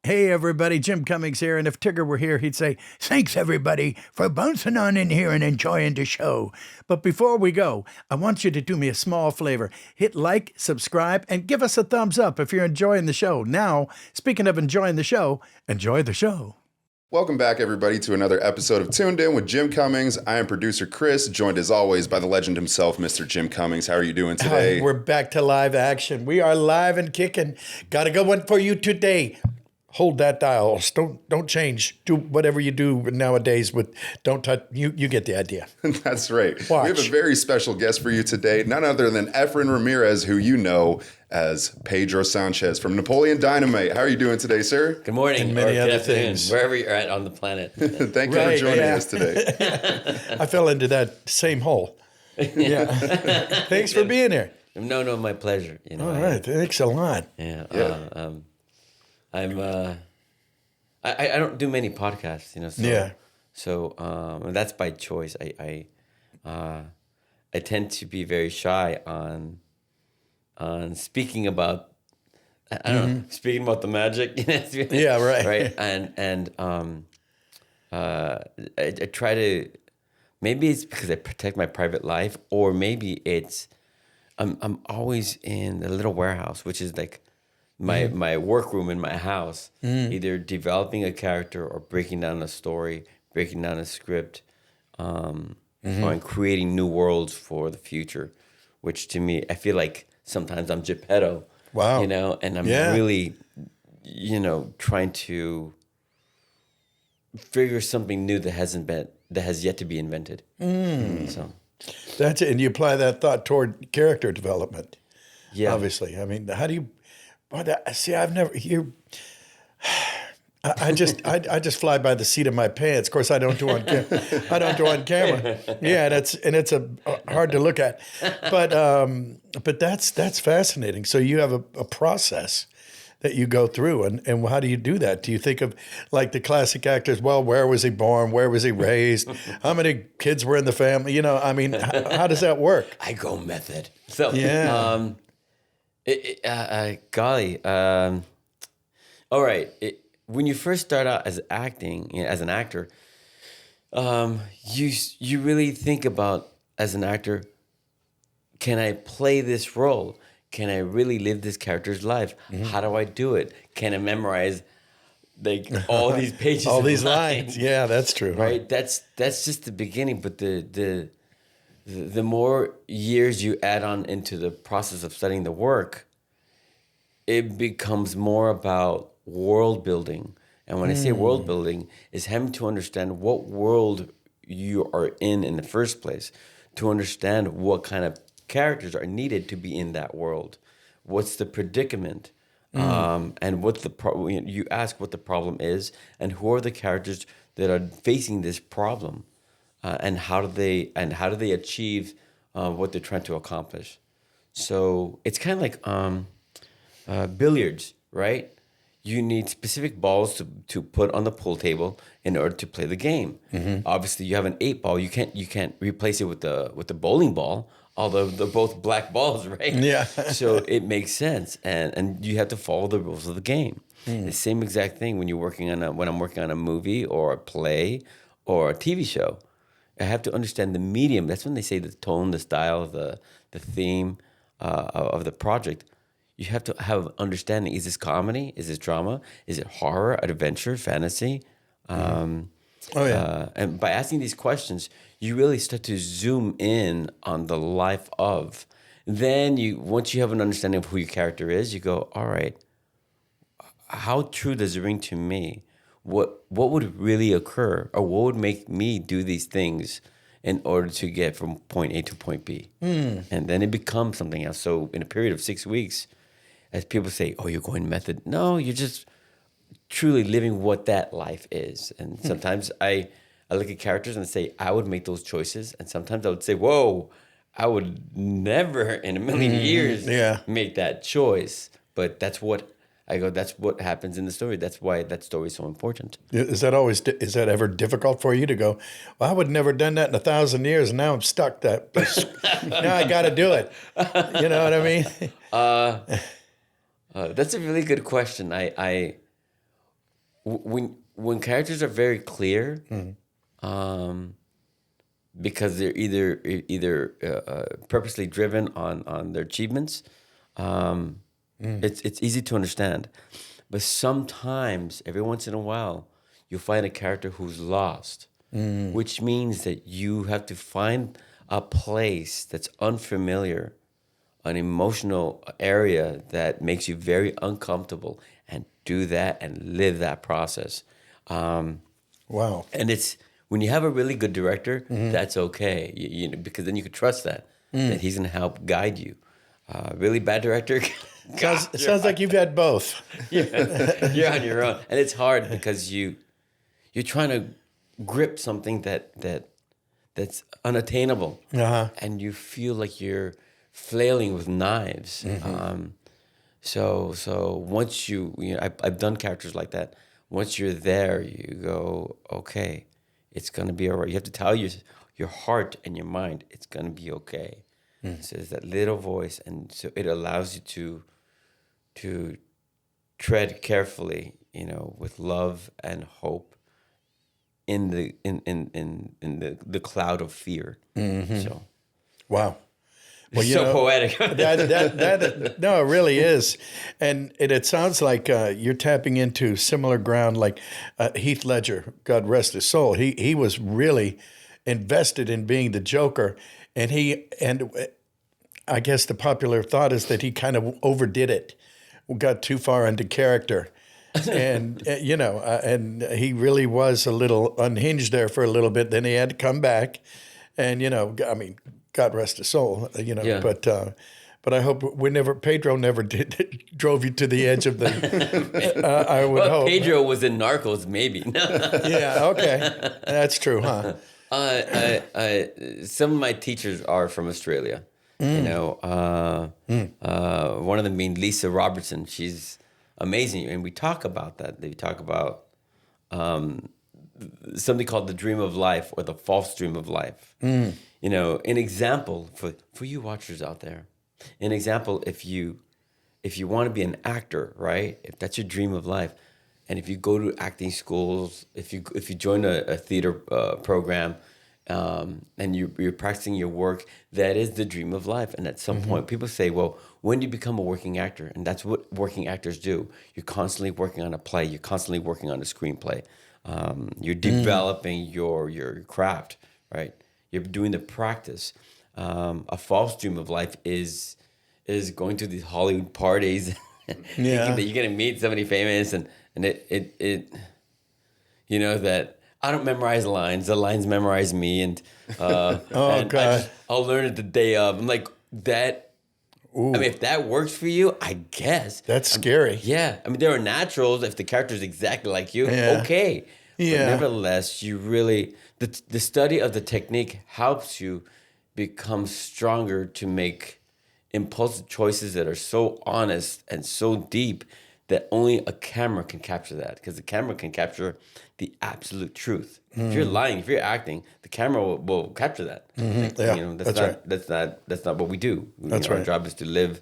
Hey, everybody, Jim Cummings here. And if Tigger were here, he'd say, thanks, everybody, for bouncing on in here and enjoying the show. But before we go, I want you to do me a small favor. Hit like, subscribe, and give us a thumbs up if you're enjoying the show. Now, speaking of enjoying the show, enjoy the show. Welcome back, everybody, to another episode of Toon'd In with Jim Cummings. I am producer Chris, joined as always by the legend himself, Mr. Jim Cummings. How are you doing today? We're back to live action. We are live and kicking. Got a good one for you today. Hold that dial. Don't change. Do whatever you do nowadays with don't touch. You get the idea. That's right. Watch. We have a very special guest for you today, none other than Efren Ramirez, who you know as Pedro Sánchez from Napoleon Dynamite. How are you doing today, sir? Good morning. And many or other good afternoon, things. wherever you're at on the planet. Thank you for joining us today. I fell into that same hole. Yeah. Thanks for being here. No, my pleasure. You know. All right. Thanks a lot. Yeah. I don't do many podcasts, you know. So, Yeah. So and that's by choice. I tend to be very shy on speaking about. I don't know, speaking about the magic. Yeah. Right. Right. And I try to. Maybe it's because I protect my private life, or maybe it's I'm always in the little warehouse, which is like my workroom in my house, either developing a character or breaking down a story, breaking down a script, and creating new worlds for the future, which to me, I feel like sometimes I'm Geppetto. Wow. You know, and I'm really, trying to figure something new that has yet to be invented. So That's it. And you apply that thought toward character development. yeah, Obviously. I mean, how do you? See, I've never you. I just fly by the seat of my pants. Of course, I don't do on camera. Yeah, and it's hard to look at, but that's fascinating. So you have a process that you go through, and how do you do that? Do you think of like the classic actors? Well, where was he born? Where was he raised? How many kids were in the family? You know, I mean, how does that work? I go method. So Yeah. Golly. All right. When you first start out as acting, as an actor, you really think about, as an actor, can I play this role? Can I really live this character's life? How do I do it? Can I memorize like all these pages, All of these lines? Yeah, that's true. right? That's just the beginning, but the more years you add on into the process of studying the work, it becomes more about world building. And when I say world building, is having to understand what world you are in the first place, to understand what kind of characters are needed to be in that world. What's the predicament? And what's you ask what the problem is, and who are the characters that are facing this problem? And how do they achieve what they're trying to accomplish? So it's kind of like billiards, right? You need specific balls to put on the pool table in order to play the game. Obviously, you have an 8-ball. You can't replace it with the bowling ball, although they're both black balls, right? Yeah. So it makes sense, and you have to follow the rules of the game. The same exact thing when I'm working on a movie or a play or a TV show. I have to understand the medium. That's when they say the tone, the style, the theme of the project. You have to have understanding. Is this comedy? Is this drama? Is it horror, adventure, fantasy? And by asking these questions, you really start to zoom in on the life of. Then once you have an understanding of who your character is, you go, all right, how true does it ring to me? What would really occur, or what would make me do these things in order to get from point A to point B? And then it becomes something else. So in a period of 6 weeks, as people say, oh, you're going method. No, you're just truly living what that life is. And sometimes I look at characters and say, I would make those choices. And sometimes I would say, whoa, I would never in a million years make that choice. But that's what happens in the story. That's why that story is so important. Is that ever difficult for you to go, well, I would never done that in 1,000 years, and now I'm stuck that. Now I got to do it. You know what I mean? That's a really good question. when characters are very clear, because they're either purposely driven on their achievements, it's easy to understand. But sometimes, every once in a while, you'll find a character who's lost, which means that you have to find a place that's unfamiliar, an emotional area that makes you very uncomfortable, and do that and live that process. Wow. And it's when you have a really good director, that's okay, you know, because then you can trust that he's going to help guide you. Really bad director, Sounds like you've had both. you're on your own, and it's hard because you're trying to grip something that's unattainable, and you feel like you're flailing with knives. So once you know, I've done characters like that. Once you're there, you go, okay, it's gonna be all right. You have to tell your heart and your mind, it's gonna be okay. So there's that little voice, and so it allows you to tread carefully, you know, with love and hope in the cloud of fear. So Wow. Well, so poetic. No, it really is. And it sounds like you're tapping into similar ground like Heath Ledger, God rest his soul. He was really invested in being the Joker. And I guess the popular thought is that he kind of overdid it, got too far into character. And, you know, and he really was a little unhinged there for a little bit. Then he had to come back. And, you know, I mean, God rest his soul, you know, Yeah. but I hope Pedro never drove you to the edge of the, I would hope. Pedro was in Narcos, maybe. Yeah, okay. That's true, huh? Some of my teachers are from Australia. You know, one of them being Lisa Robertson. She's amazing, and we talk about that. They talk about something called the dream of life or the false dream of life. You know, an example for you watchers out there. An example, if you want to be an actor, right? If that's your dream of life, and if you go to acting schools, if you join a theater program, and you're practicing your work, that is the dream of life. And at some point, people say, well, when do you become a working actor? And that's what working actors do. You're constantly working on a play. You're constantly working on a screenplay. You're developing your craft, right? You're doing the practice. A false dream of life is going to these Hollywood parties. Yeah. You're gonna meet somebody famous, and it you know that I don't memorize lines. The lines memorize me, and God. I'll learn it the day of. I'm like that. Ooh. I mean, if that works for you, I guess That's scary. Yeah, I mean, there are naturals. If the character's exactly like you, Yeah. okay. Yeah. But nevertheless, you really the study of the technique helps you become stronger to make impulsive choices that are so honest and so deep that only a camera can capture that, because the camera can capture the absolute truth. If you're lying, if you're acting, the camera will capture that. Yeah, You know, that's right. That's not what we do. That's Our right. job is to live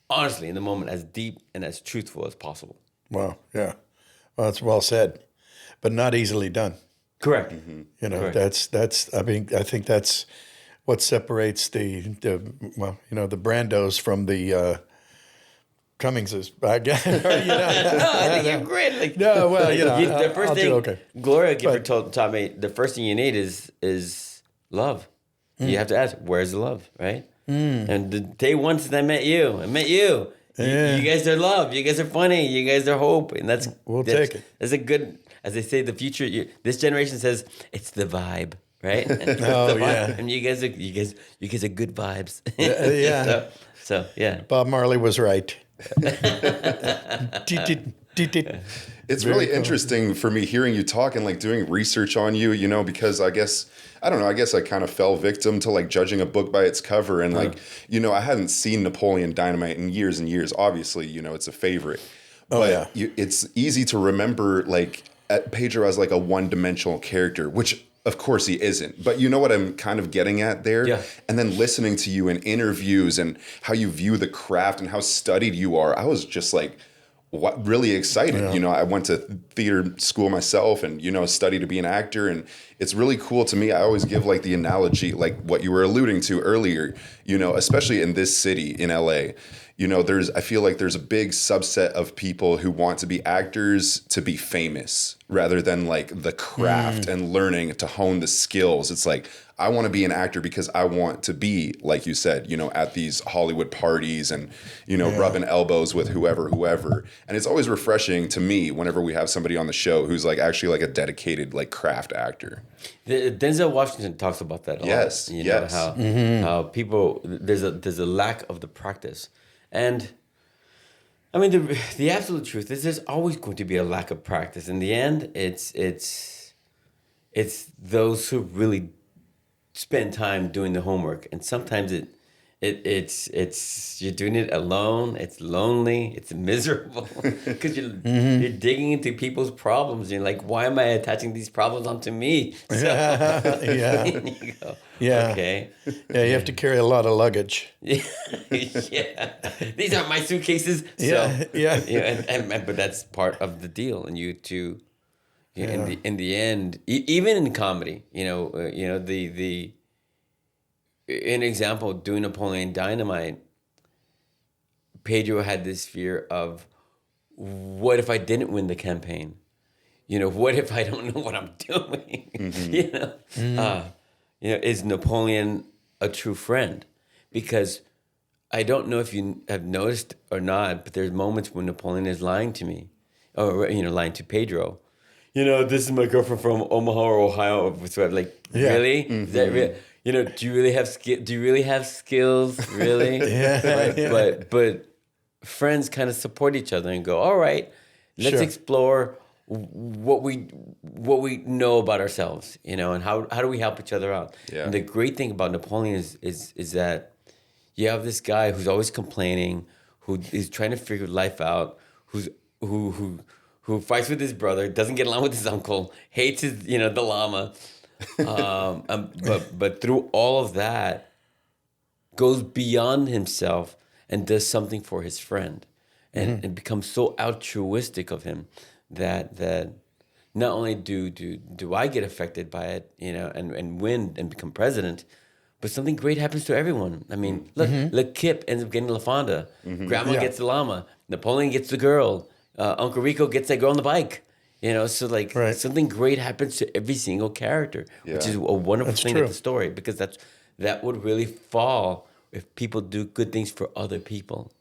honestly in the moment, as deep and as truthful as possible. Wow, yeah. Well, that's well said, but not easily done. Correct. You know, Correct. that's. I mean, I think that's what separates the well, you know, the Brandos from the Cummingses. I guess. You know? No, I think you're great. Like, No, well, you know, the first I'll do thing okay. Gloria Gifford taught me, the first thing you need is love. You have to ask, where's the love, right? And the day one since I met you. Yeah. You guys are love. You guys are funny. You guys are hope, and We'll that's, take it. That's a good, as they say, the future. This generation says it's the vibe, right? It's Oh, the vibe. yeah. And you guys are good vibes. Yeah. So yeah. Bob Marley was right. It's really interesting for me hearing you talk and like doing research on you, you know, because I guess I kind of fell victim to like judging a book by its cover. And like, you know, I hadn't seen Napoleon Dynamite in years and years. Obviously, you know, it's a favorite. But it's easy to remember like Pedro as like a one-dimensional character, which of course he isn't. But you know what I'm kind of getting at there? Yeah. And then listening to you in interviews and how you view the craft and how studied you are, I was just like, really excited. You know, I went to theater school myself and, you know, studied to be an actor. And it's really cool to me. I always give like the analogy, like what you were alluding to earlier, you know, especially in this city, in LA. You know, I feel like there's a big subset of people who want to be actors to be famous rather than like the craft and learning to hone the skills. It's like, I want to be an actor because I want to be, like you said, you know, at these Hollywood parties and, you know, rubbing elbows with whoever. And it's always refreshing to me whenever we have somebody on the show who's like actually like a dedicated like craft actor. Denzel Washington talks about that a lot. You know, how people, there's a lack of the practice. And I mean, the absolute truth is there's always going to be a lack of practice. In the end, it's those who really spend time doing the homework, and sometimes it's you're doing it alone. It's lonely. It's miserable because you're digging into people's problems. You're like, why am I attaching these problems onto me? So, you go, okay. Yeah, you have to carry a lot of luggage. Yeah, these aren't my suitcases. So, but that's part of the deal, and you too. In the end, even in comedy, an example, doing Napoleon Dynamite, Pedro had this fear of, what if I didn't win the campaign? What if I don't know what I'm doing? Is Napoleon a true friend? Because I don't know if you have noticed or not, but there's moments when Napoleon is lying to me, or lying to Pedro. This is my girlfriend from Omaha or Ohio. Like, really? Is that real? Do you really have Do you really have skills? Really? But friends kind of support each other and go, all right, let's explore what we know about ourselves, and how do we help each other out? Yeah. And the great thing about Napoleon is that you have this guy who's always complaining, who is trying to figure life out, who fights with his brother, doesn't get along with his uncle, hates his the llama. But through all of that, goes beyond himself and does something for his friend, and becomes so altruistic of him that not only do I get affected by it, and win and become president, but something great happens to everyone. I mean, look, Kip ends up getting La Fonda, Grandma gets the llama, Napoleon gets the girl, Uncle Rico gets that girl on the bike. Something great happens to every single character, which is a wonderful thing of the story, because that would really fall if people do good things for other people.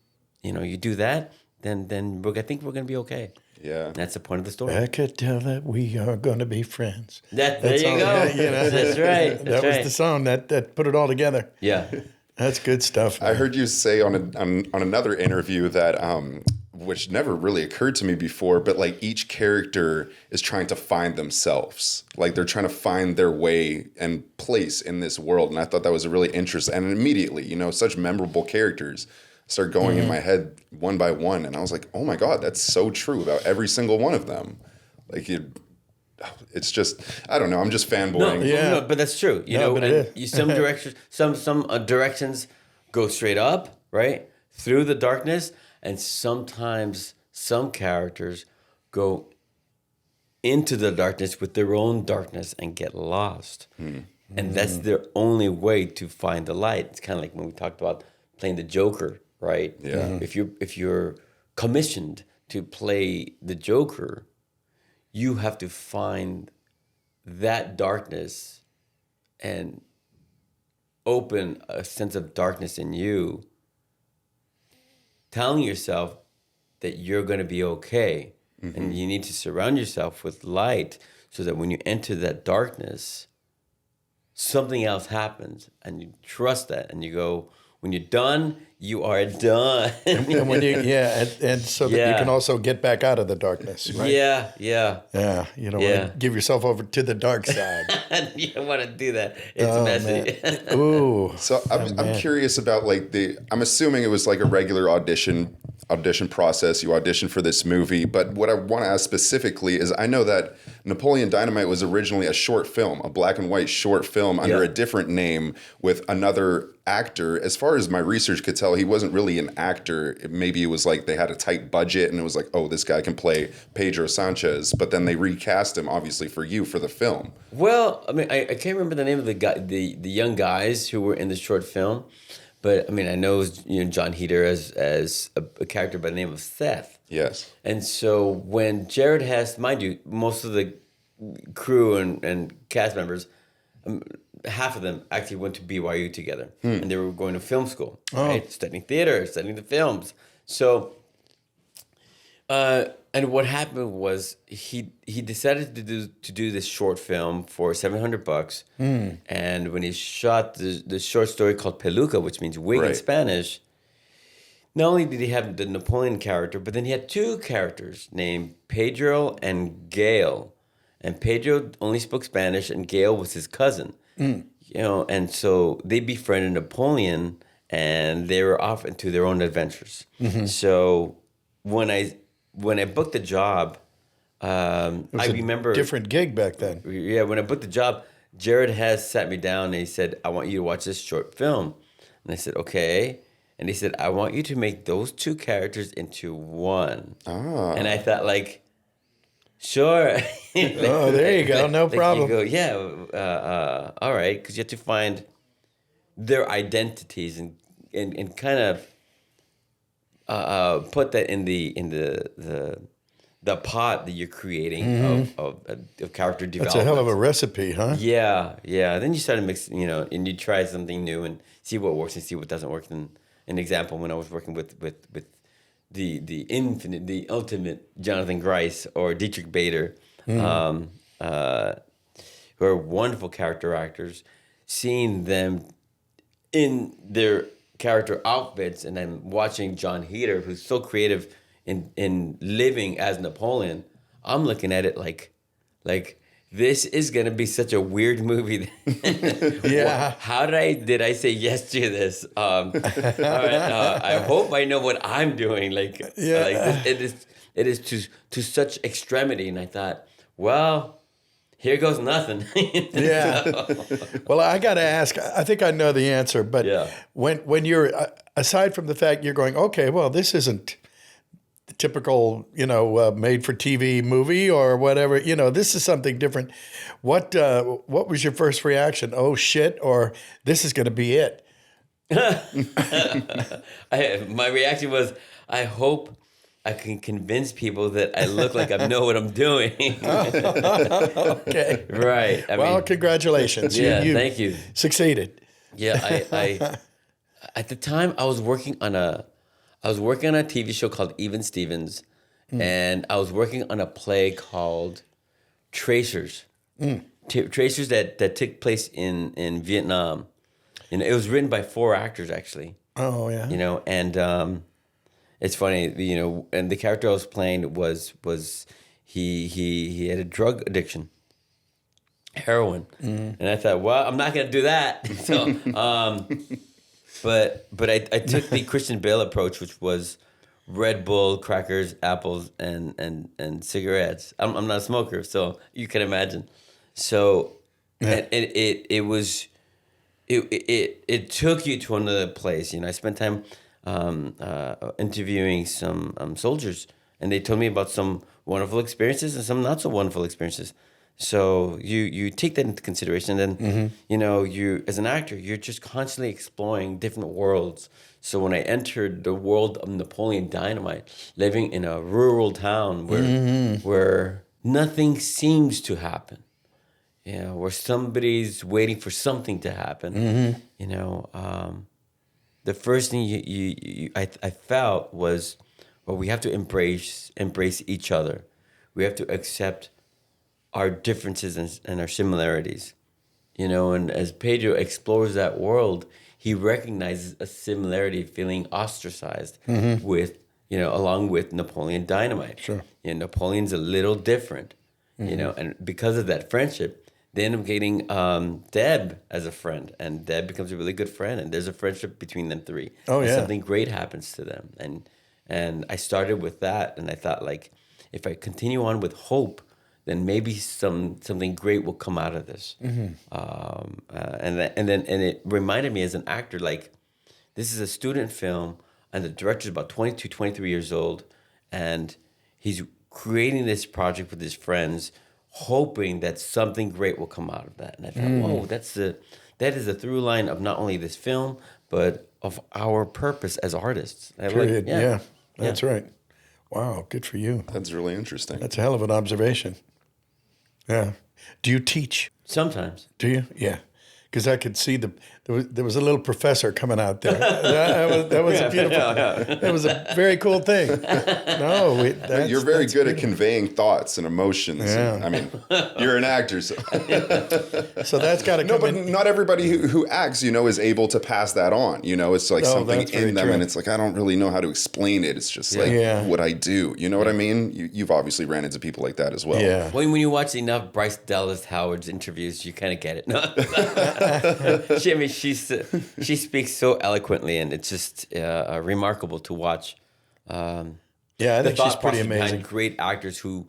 You do that, then I think we're going to be okay. Yeah. That's the point of the story. I could tell that we are going to be friends. There you go. That's right. That was the song that put it all together. Yeah. That's good stuff, man. I heard you say on another interview that which never really occurred to me before, but like each character is trying to find themselves. Like they're trying to find their way and place in this world. And I thought that was a really interesting, and immediately, such memorable characters start going in my head one by one. And I was like, oh my God, that's so true about every single one of them. Like it's just, I don't know. I'm just fanboying. No, but that's true. Some directions, some directions go straight up, right? Through the darkness. And sometimes some characters go into the darkness with their own darkness and get lost. And that's their only way to find the light. It's kind of like when we talked about playing the Joker, right? Yeah. If you're commissioned to play the Joker, you have to find that darkness and open a sense of darkness in you, telling yourself that you're going to be okay. And you need to surround yourself with light so that when you enter that darkness, something else happens, and you trust that, and you go, when you're done, you are done. and so that you can also get back out of the darkness, right? Yeah. You don't want to give yourself over to the dark side. You don't want to do that. It's messy. Ooh. So I'm curious about I'm assuming it was like a regular audition audition process. You audition for this movie. But what I want to ask specifically is I know that Napoleon Dynamite was originally a short film, a black and white short film under a different name with another actor. As far as my research could tell, he wasn't really an actor. Maybe it was like they had a tight budget and it was like, oh, this guy can play Pedro Sánchez. But then they recast him, obviously, for you for the film. Well, I mean, I can't remember the name of the guy, the young guys who were in the short film, but I mean, I know John Heder as a character by the name of Seth. Yes. And so when Jared Hess, mind you, most of the crew and cast members, half of them actually went to BYU together, and they were going to film school, right? Studying theater, studying the films. So, and what happened was he decided to do this short film for $700, and when he shot the short story called Peluca, which means wig in Spanish, not only did he have the Napoleon character, but then he had two characters named Pedro and Gail, and Pedro only spoke Spanish, and Gail was his cousin. You know, and so they befriended Napoleon, and they were off into their own adventures. So when I booked the job, I remember different gig back then. Yeah, when I booked the job, Jared Hess sat me down and he said, "I want you to watch this short film," and I said, "Okay." And he said, "I want you to make those two characters into one." And I thought, like, sure. Oh, there you go. No problem. You go, yeah, all right, because you have to find their identities and kind of put that in the pot that you're creating of character development. That's a hell of a recipe, huh? Yeah. Then you start to mix, and you try something new and see what works and see what doesn't work. And an example, when I was working with the ultimate Jonathan Grice or Dietrich Bader, who are wonderful character actors, seeing them in their character outfits and then watching John Heder, who's so creative in living as Napoleon, I'm looking at it like this is gonna be such a weird movie. Yeah. How did I say yes to this? All right, I hope I know what I'm doing. It is to such extremity, and I thought, well, here goes nothing. Yeah. Well, I got to ask. I think I know the answer, but when you're aside from the fact you're going, okay, well, this isn't the typical, made for TV movie or whatever. This is something different. What was your first reaction? Oh shit! Or this is going to be it? My reaction was, I hope I can convince people that I look like I know what I'm doing. Okay. Right. Well, congratulations. You thank you. Succeeded. Yeah, I at the time I was working on a TV show called Even Stevens, and I was working on a play called Tracers. Tracers that took place in Vietnam. It was written by 4 actors actually. Oh yeah. And it's funny, and the character I was playing was he had a drug addiction, heroin, and I thought, well, I'm not gonna do that. So, but I took the Christian Bale approach, which was Red Bull, crackers, apples, and cigarettes. I'm not a smoker, so you can imagine. So, and it took you to another place. I spent time interviewing some soldiers, and they told me about some wonderful experiences and some not so wonderful experiences. So you take that into consideration, and then you as an actor, you're just constantly exploring different worlds. So when I entered the world of Napoleon Dynamite, living in a rural town where nothing seems to happen, where somebody's waiting for something to happen, the first thing I felt was, well, we have to embrace each other. We have to accept our differences and our similarities, and as Pedro explores that world, he recognizes a similarity, feeling ostracized with, along with Napoleon Dynamite. Sure. Napoleon's a little different, and because of that friendship, they end up getting Deb as a friend, and Deb becomes a really good friend, and there's a friendship between them 3. Oh, and yeah. something great happens to them, and And I started with that, and I thought, like, if I continue on with hope, then maybe something great will come out of this. And it reminded me as an actor, like, this is a student film, and the director's about 22, 23 years old, and he's creating this project with his friends, hoping that something great will come out of that. And I thought, whoa, that is the through line of not only this film, but of our purpose as artists. Period. Yeah, that's right. Wow, good for you. That's really interesting. That's a hell of an observation. Yeah. Do you teach? Sometimes. Do you? Yeah. Because I could see there was a little professor coming out there. That was a beautiful. That was a very cool thing. No, you're very good at conveying thoughts and emotions. Yeah. I mean, you're an actor, so. So that's got to come but in. not everybody who acts, is able to pass that on. It's like something in them, and it's like I don't really know how to explain it. It's just like what I do. You know what I mean? You've obviously ran into people like that as well. Yeah. When you watch enough Bryce Dallas Howard's interviews, you kind of get it. No. She speaks so eloquently, and it's just remarkable to watch. I think she's pretty amazing. Great actors who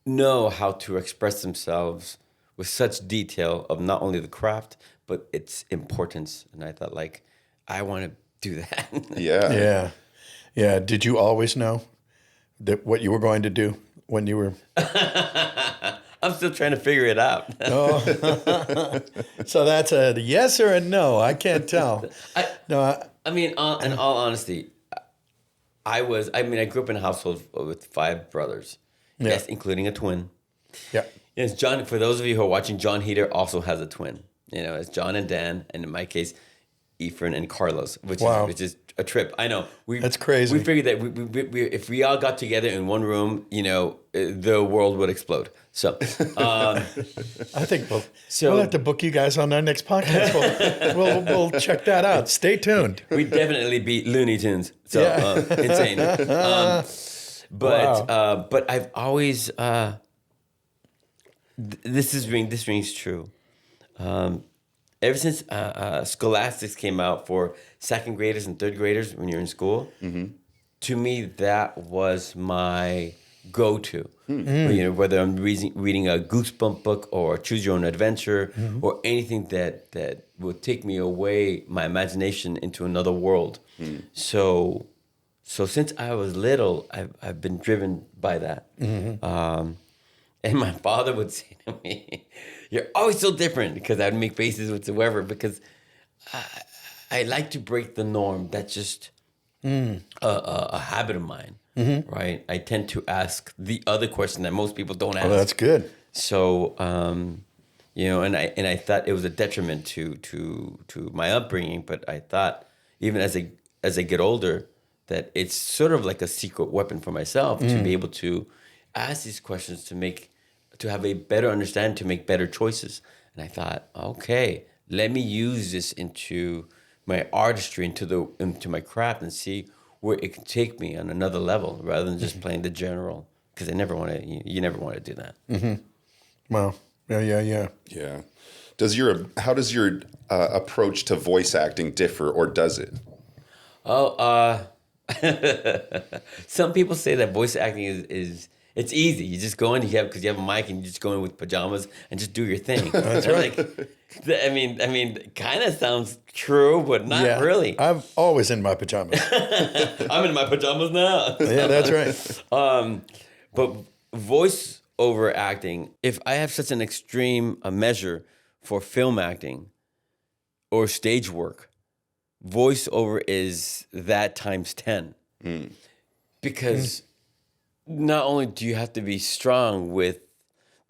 know how to express themselves with such detail of not only the craft but its importance. And I thought, like, I want to do that. Yeah. Did you always know that what you were going to do when you were? I'm still trying to figure it out. So that's a yes or a no. I can't tell. I mean, in all honesty, I grew up in a household with 5 brothers. Yeah. Yes, including a twin. Yeah. Yes, John. For those of you who are watching, John Heater also has a twin. It's John and Dan, and in my case, Efren and Carlos, which is a trip. I know. That's crazy. We figured that we if we all got together in one room, the world would explode. So, I think we'll have to book you guys on our next podcast. We'll check that out. Stay tuned. We definitely beat Looney Tunes. So insane. But I've always this rings true. Ever since Scholastics came out for second graders and third graders when you're in school, to me that was my go-to. Whether I'm reading a Goosebump book or Choose Your Own Adventure or anything that would take me away, my imagination into another world. So since I was little, I've been driven by that. And my father would say to me, "You're always so different," because I'd make faces whatsoever, because I like to break the norm. That's just a habit of mine, right? I tend to ask the other question that most people don't ask. Oh, that's good. So, and I thought it was a detriment to my upbringing, but I thought even as I get older, that it's sort of like a secret weapon for myself to be able to ask these questions to have a better understanding, to make better choices. And I thought, okay, let me use this into my artistry, into my craft, and see where it can take me on another level, rather than just playing the general. Because you never want to do that. Wow. Yeah. Yeah. How does your approach to voice acting differ, or does it? Some people say that voice acting is it's easy. You just go in, because you have a mic, and you just go in with pajamas and just do your thing. That's right. I mean, kind of sounds true, but not really. I'm always in my pajamas. I'm in my pajamas now. Yeah, that's right. But voice over acting, if I have such an extreme measure for film acting or stage work, voiceover is that times 10. Because not only do you have to be strong with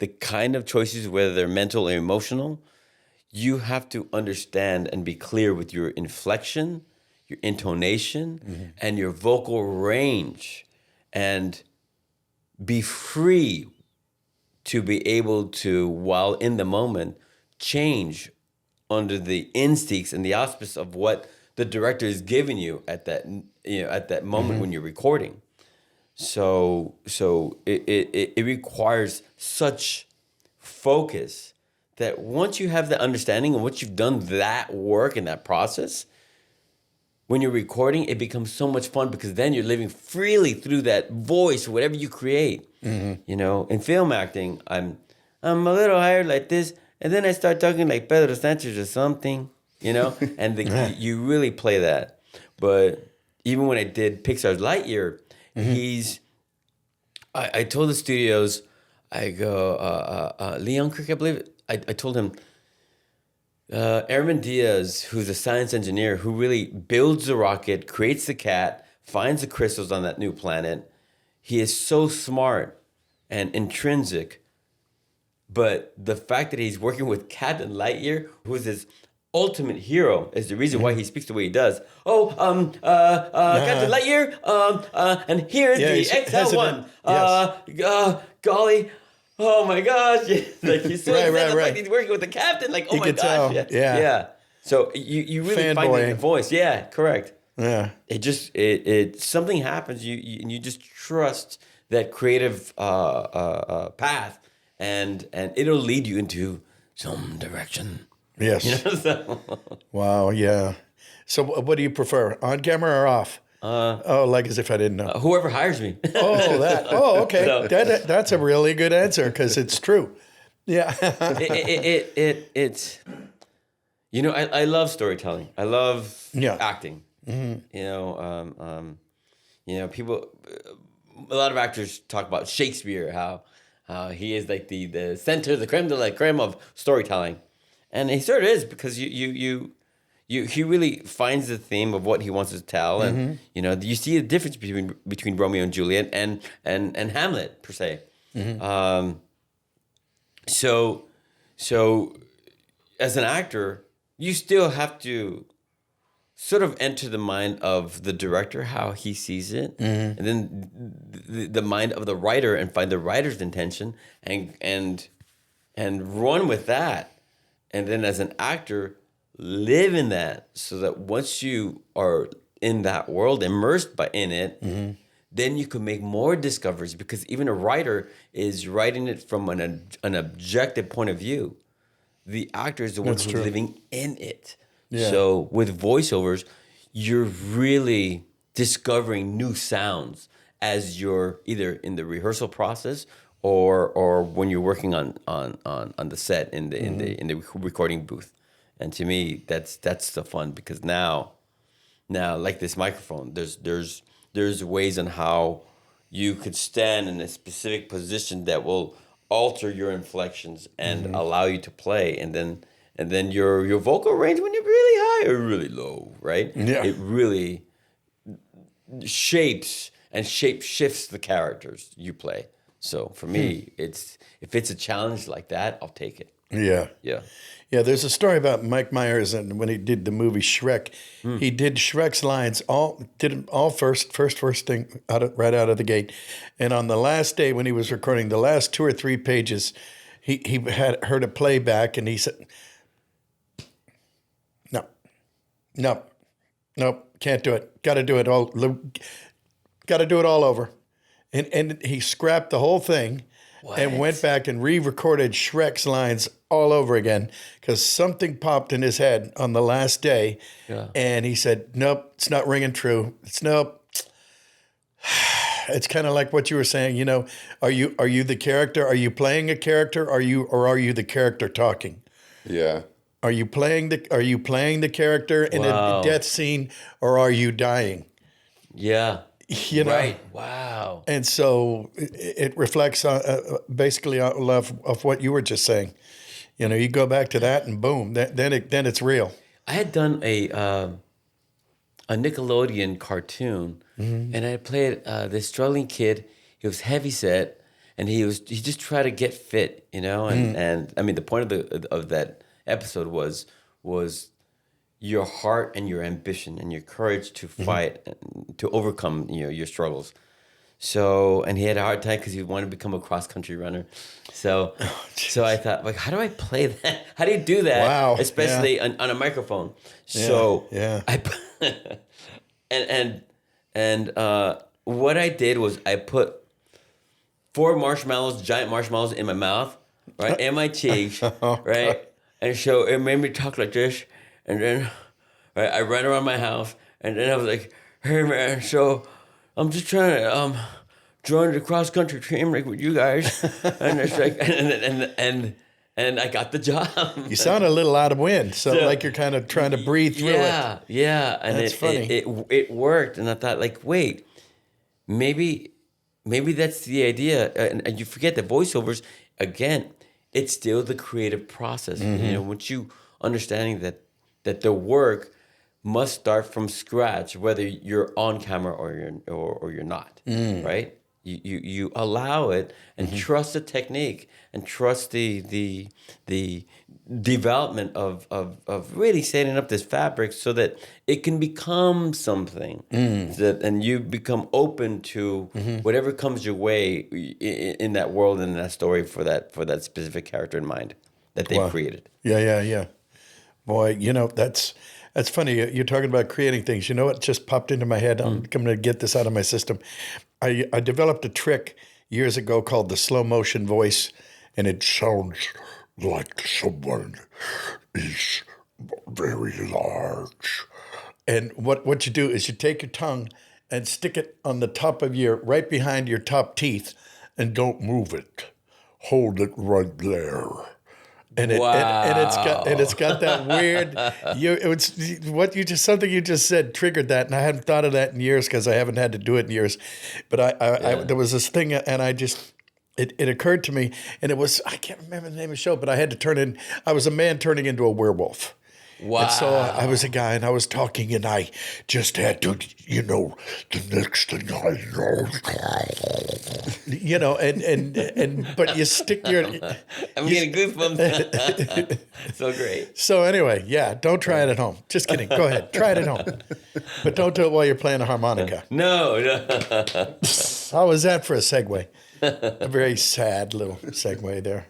the kind of choices, whether they're mental or emotional, you have to understand and be clear with your inflection, your intonation, and your vocal range, and be free to be able to, while in the moment, change under the instincts and the auspice of what the director is giving you at that moment when you're recording. So it requires such focus that once you have the understanding and once you've done that work and that process, when you're recording, it becomes so much fun because then you're living freely through that voice, whatever you create. You know, in film acting, I'm a little higher like this, and then I start talking like Pedro Sánchez or something, you know, and you really play that. But even when I did Pixar's Lightyear, I told the studios, I go, Leon Crick, I believe, I told him, Airman Diaz, who's a science engineer who really builds the rocket, creates the cat, finds the crystals on that new planet. He is so smart and intrinsic. But the fact that he's working with Captain Lightyear, who's his ultimate hero, is the reason why he speaks the way he does. Captain Lightyear, and here's the XL1. Golly. Oh my gosh! Like he's so excited, like he's working with the captain. Like, oh my gosh! Yeah. So you really find the voice. Yeah, correct. Yeah. It something happens. You just trust that creative path, and it'll lead you into some direction. Yes. You know, so. Wow. Yeah. So what do you prefer, on camera or off? Like as if I didn't know. Whoever hires me. Okay. So, that's a really good answer because it's true. Yeah. It's you know, I love storytelling. I love acting. Mm-hmm. You know, people. A lot of actors talk about Shakespeare, how he is like the center, the creme de la creme of storytelling, and he sort of is because he really finds the theme of what he wants to tell, and you know, you see a difference between Romeo and Juliet and Hamlet per se. So as an actor, you still have to sort of enter the mind of the director, how he sees it, and then the mind of the writer, and find the writer's intention and run with that, and then as an actor, live in that, so that once you are in that world, immersed in it, then you can make more discoveries, because even a writer is writing it from an objective point of view. The actor is the one who's living in it. Yeah. So with voiceovers, you're really discovering new sounds as you're either in the rehearsal process or when you're working on the set in the recording booth. And to me, that's the fun, because now like this microphone, there's ways on how you could stand in a specific position that will alter your inflections and allow you to play, and then your vocal range, when you're really high or really low, right? Yeah. It really shapes and shifts the characters you play. So for me, if it's a challenge like that, I'll take it. Yeah. Yeah. Yeah, there's a story about Mike Myers, and when he did the movie Shrek, he did Shrek's lines first thing right out of the gate. And on the last day when he was recording the last 2 or 3 pages, he had heard a playback, and he said, No, can't do it. Got to do it all over. And he scrapped the whole thing. What? And went back and re-recorded Shrek's lines all over again, because something popped in his head on the last day. Yeah. And he said, nope, it's not ringing true. Nope. It's kind of like what you were saying, you know, are you the character? Are you playing a character? Are you the character talking? Yeah. Are you playing the character in a death scene, or are you dying? Yeah. You know? Right. Wow. And so it reflects basically on love of what you were just saying. You know, you go back to that, and boom, then it's real. I had done a Nickelodeon cartoon, and I played this struggling kid. He was heavy set, and he just tried to get fit, you know. And I mean, the point of that episode was your heart and your ambition and your courage to fight, to overcome, you know, your struggles. So, and he had a hard time because he wanted to become a cross-country runner. So, so I thought, like, how do I play that? How do you do that? Wow. Especially on a microphone. So, and what I did was I put 4 marshmallows, giant marshmallows, in my mouth, right, and my cheeks, right, and so it made me talk like this. And then I ran around my house, And then I was like, hey man, so I'm just trying to join the cross country team like with you guys, and it's like, and I got the job. You sound a little out of wind, so like you're kind of trying to breathe through it. Yeah, and That's funny. It worked, and I thought like, wait, maybe that's the idea, and you forget that voiceovers again. It's still the creative process. You know, once you understanding that the work must start from scratch, whether you're on camera or you're not, right? You allow it and trust the technique and trust the development of really setting up this fabric so that it can become something and you become open to whatever comes your way in that world and in that story for that specific character in mind that they've created. Yeah. Boy, you know, that's funny. You're talking about creating things. You know what just popped into my head? I'm going to get this out of my system. I developed a trick years ago called the slow motion voice, and it sounds like someone is very large. And what you do is you take your tongue and stick it on the top of right behind your top teeth, and don't move it. Hold it right there. And it's got that weird. Something you just said triggered that, and I hadn't thought of that in years because I haven't had to do it in years. But I there was this thing, and it occurred to me, and it was, I can't remember the name of the show, but I had to turn in. I was a man turning into a werewolf. Wow. And so I was a guy, and I was talking, and I just had to, you know, the next thing I know, you know, and but you stick your. I'm getting goosebumps. So great. So anyway, yeah, don't try it at home. Just kidding. Go ahead, try it at home, but don't do it while you're playing a harmonica. No. How was that for a segue? A very sad little segue there.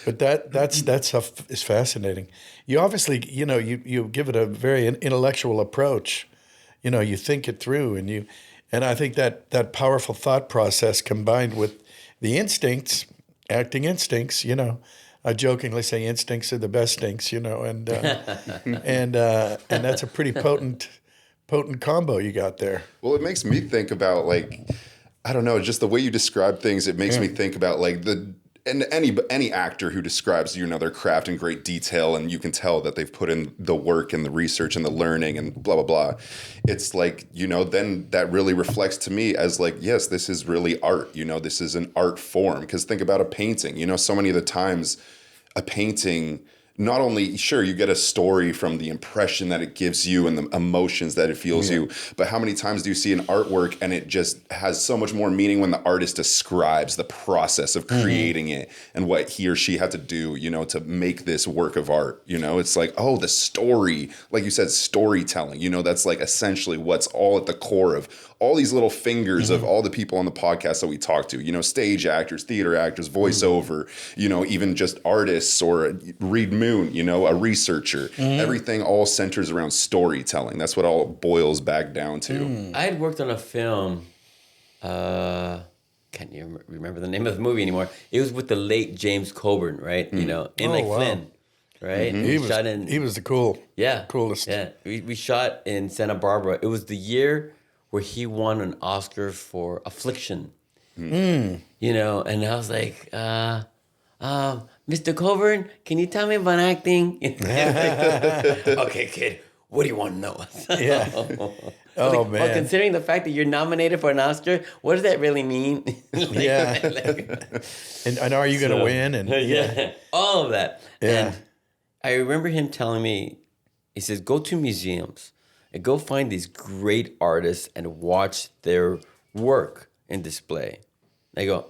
But that stuff is fascinating. You obviously, you know, you give it a very intellectual approach. You know, you think it through, and I think that powerful thought process combined with the instincts, acting instincts. You know, I jokingly say instincts are the best stinks. You know, and that's a pretty potent combo you got there. Well, it makes me think about, like, I don't know, just the way you describe things. It makes me think about like any actor who describes, you know, their craft in great detail, and you can tell that they've put in the work and the research and the learning and blah, blah, blah. It's like, you know, then that really reflects to me as like, yes, this is really art. You know, this is an art form. Because think about a painting. You know, so many of the times a painting, not only, sure, you get a story from the impression that it gives you and the emotions that it feels you, but how many times do you see an artwork and it just has so much more meaning when the artist describes the process of creating it and what he or she had to do, you know, to make this work of art. You know, it's like, oh, the story, like you said, storytelling, you know, that's like essentially what's all at the core of all these little fingers of all the people on the podcast that we talk to, you know, stage actors, theater actors, voiceover, you know, even just artists or Reed Moon, you know, a researcher. Everything all centers around storytelling. That's what all boils back down to. I had worked on a film. Can't you remember the name of the movie anymore? It was with the late James Coburn, right? You know, in Flynn, right? He was the coolest. Yeah, we shot in Santa Barbara. It was the year where he won an Oscar for Affliction. You know, and I was like, Mr. Coburn, can you tell me about acting? Okay, kid, what do you want to know? Yeah. Oh, like, man. Well, considering the fact that you're nominated for an Oscar, what does that really mean? Yeah. And are you going to win? And all of that. Yeah. And I remember him telling me, he says, go to museums and go find these great artists and watch their work in display. I go,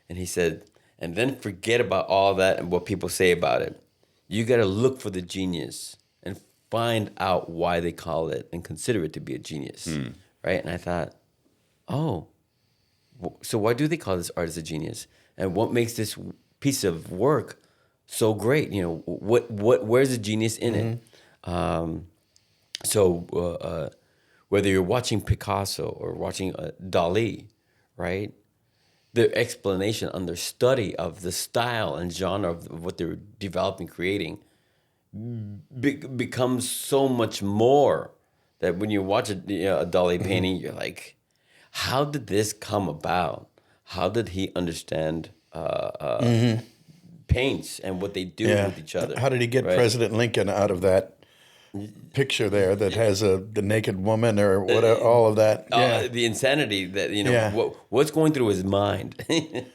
And he said, and then forget about all that and what people say about it. You got to look for the genius and find out why they call it and consider it to be a genius, right? And I thought, oh, so why do they call this artist a genius? And what makes this piece of work so great? You know, where's the genius in it? So whether you're watching Picasso or watching Dali, right? Their explanation on their study of the style and genre of what they're developing, creating, becomes so much more that when you watch a Dali painting, you're like, how did this come about? How did he understand paints and what they do with each other? How did he get President Lincoln out of that picture there that has the naked woman or whatever, all of that? The insanity that, what's going through his mind.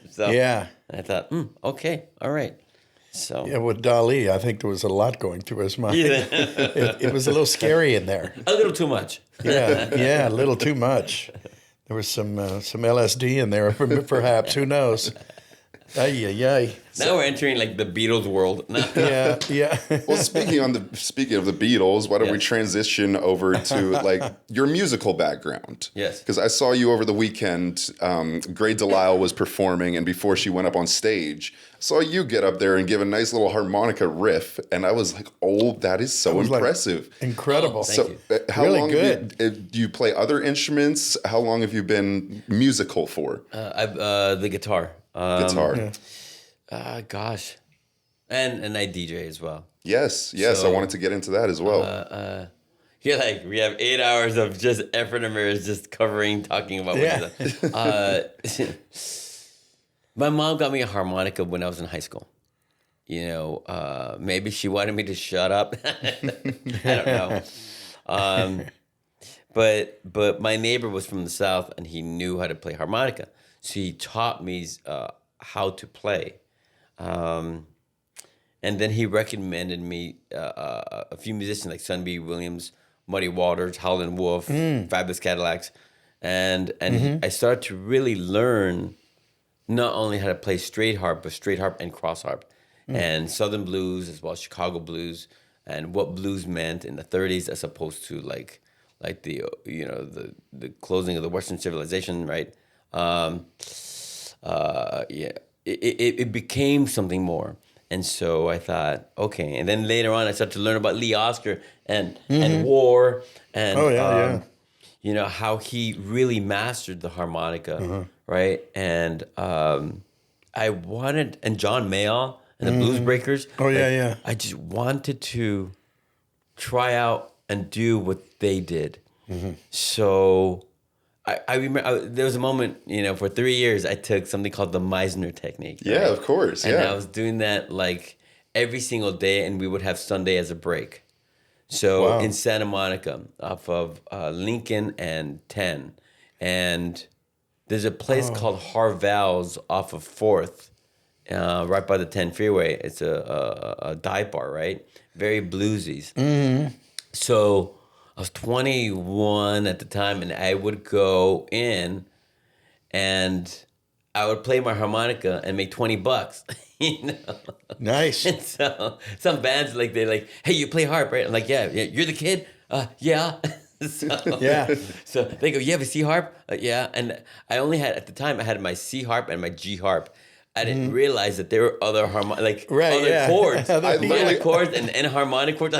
So I thought, okay, all right. So with Dali, I think there was a lot going through his mind. It was a little scary in there. A little too much. A little too much. There was some LSD in there, perhaps. Who knows? Ay. So, now we're entering like the Beatles world. Yeah. Well, speaking of the Beatles, why don't we transition over to like your musical background? Yes. Because I saw you over the weekend. Gray Delisle was performing, and before she went up on stage, I saw you get up there and give a nice little harmonica riff, and I was like, "Oh, that is so impressive, incredible!" Thank you. How really long good. do you play other instruments? How long have you been musical for? The guitar. Guitar. Gosh, and I DJ as well. Yes. So, I wanted to get into that as well. Like we have 8 hours of just Efren Ramirez just talking about what he's done. My mom got me a harmonica when I was in high school. Maybe she wanted me to shut up. I don't know. But my neighbor was from the South and he knew how to play harmonica. So he taught me how to play. And then he recommended me a few musicians like Sun B. Williams, Muddy Waters, Howlin' Wolf, Fabulous Cadillacs. And I started to really learn not only how to play straight harp, but straight harp and cross harp. And Southern blues as well as Chicago blues and what blues meant in the 30s as opposed to like the the closing of the Western civilization, right? It became something more. And so I thought, okay. And then later on, I started to learn about Lee Oscar and War and how he really mastered the harmonica, right? And and John Mayall and the Blues Breakers. I just wanted to try out and do what they did. So I remember there was a moment, for 3 years, I took something called the Meisner technique. Yeah, right? of course. And I was doing that like every single day, and we would have Sunday as a break. So in Santa Monica, off of Lincoln and 10, and there's a place called Harval's off of 4th, right by the 10 freeway. It's a dive bar, right? Very bluesies. So I was 21 at the time, and I would go in, and I would play my harmonica and make $20. Nice. And so some bands they're like, hey, you play harp, right? I'm like, yeah. You're the kid? Yeah. So they go, you have a C harp? Yeah. And I only had, at the time, I had my C harp and my G harp. I didn't realize that there were other other chords, minor chords and harmonic chords.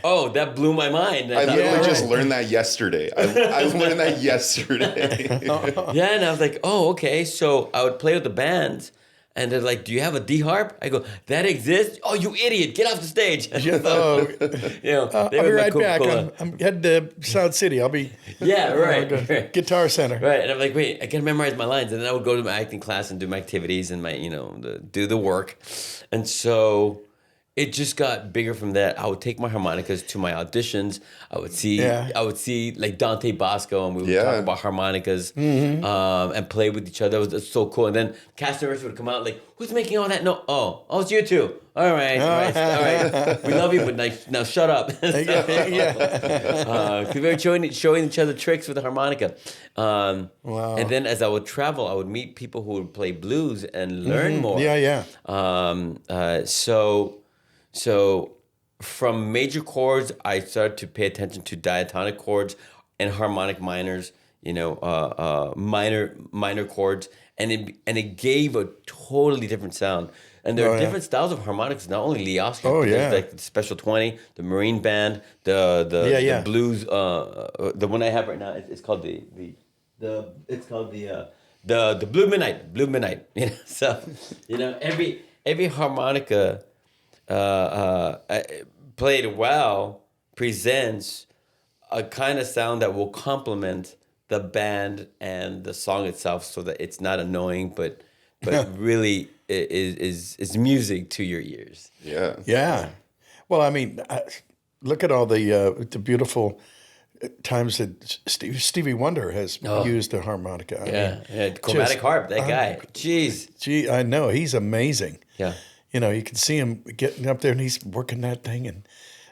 Oh, that blew my mind. I literally just learned that yesterday. I learned that yesterday. And I was like, oh, okay. So I would play with the bands, and they're like, do you have a D harp? I go, that exists? Oh, you idiot! Get off the stage. I'll be right back. I'm heading to Sound City. I'll be right. Guitar Center. Right, and I'm like, wait, I gotta memorize my lines, and then I would go to my acting class and do my activities and my, do the work, and so it just got bigger from that. I would take my harmonicas to my auditions. I would see like Dante Bosco, and we would talk about harmonicas and play with each other. It was so cool. And then cast members would come out like, who's making all that? No, oh, it's you two. All right. We love you, but now shut up. Because we were showing each other tricks with the harmonica. Wow. And then as I would travel, I would meet people who would play blues and learn more. So from major chords, I started to pay attention to diatonic chords and harmonic minors, minor chords, and it gave a totally different sound. And there are different styles of harmonics, not only Lee Oscar, there's like the Special 20, the Marine Band, the blues. The one I have right now is called the Blue Midnight. Blue Midnight. So every harmonica played well presents a kind of sound that will complement the band and the song itself, so that it's not annoying, but really is music to your ears. Yeah. Yeah. Well, I mean, look at all the beautiful times that Stevie Wonder has used the harmonica. I mean, Chromatic harp, that guy. Jeez. Gee, I know, he's amazing. Yeah. You know, you can see him getting up there and he's working that thing. And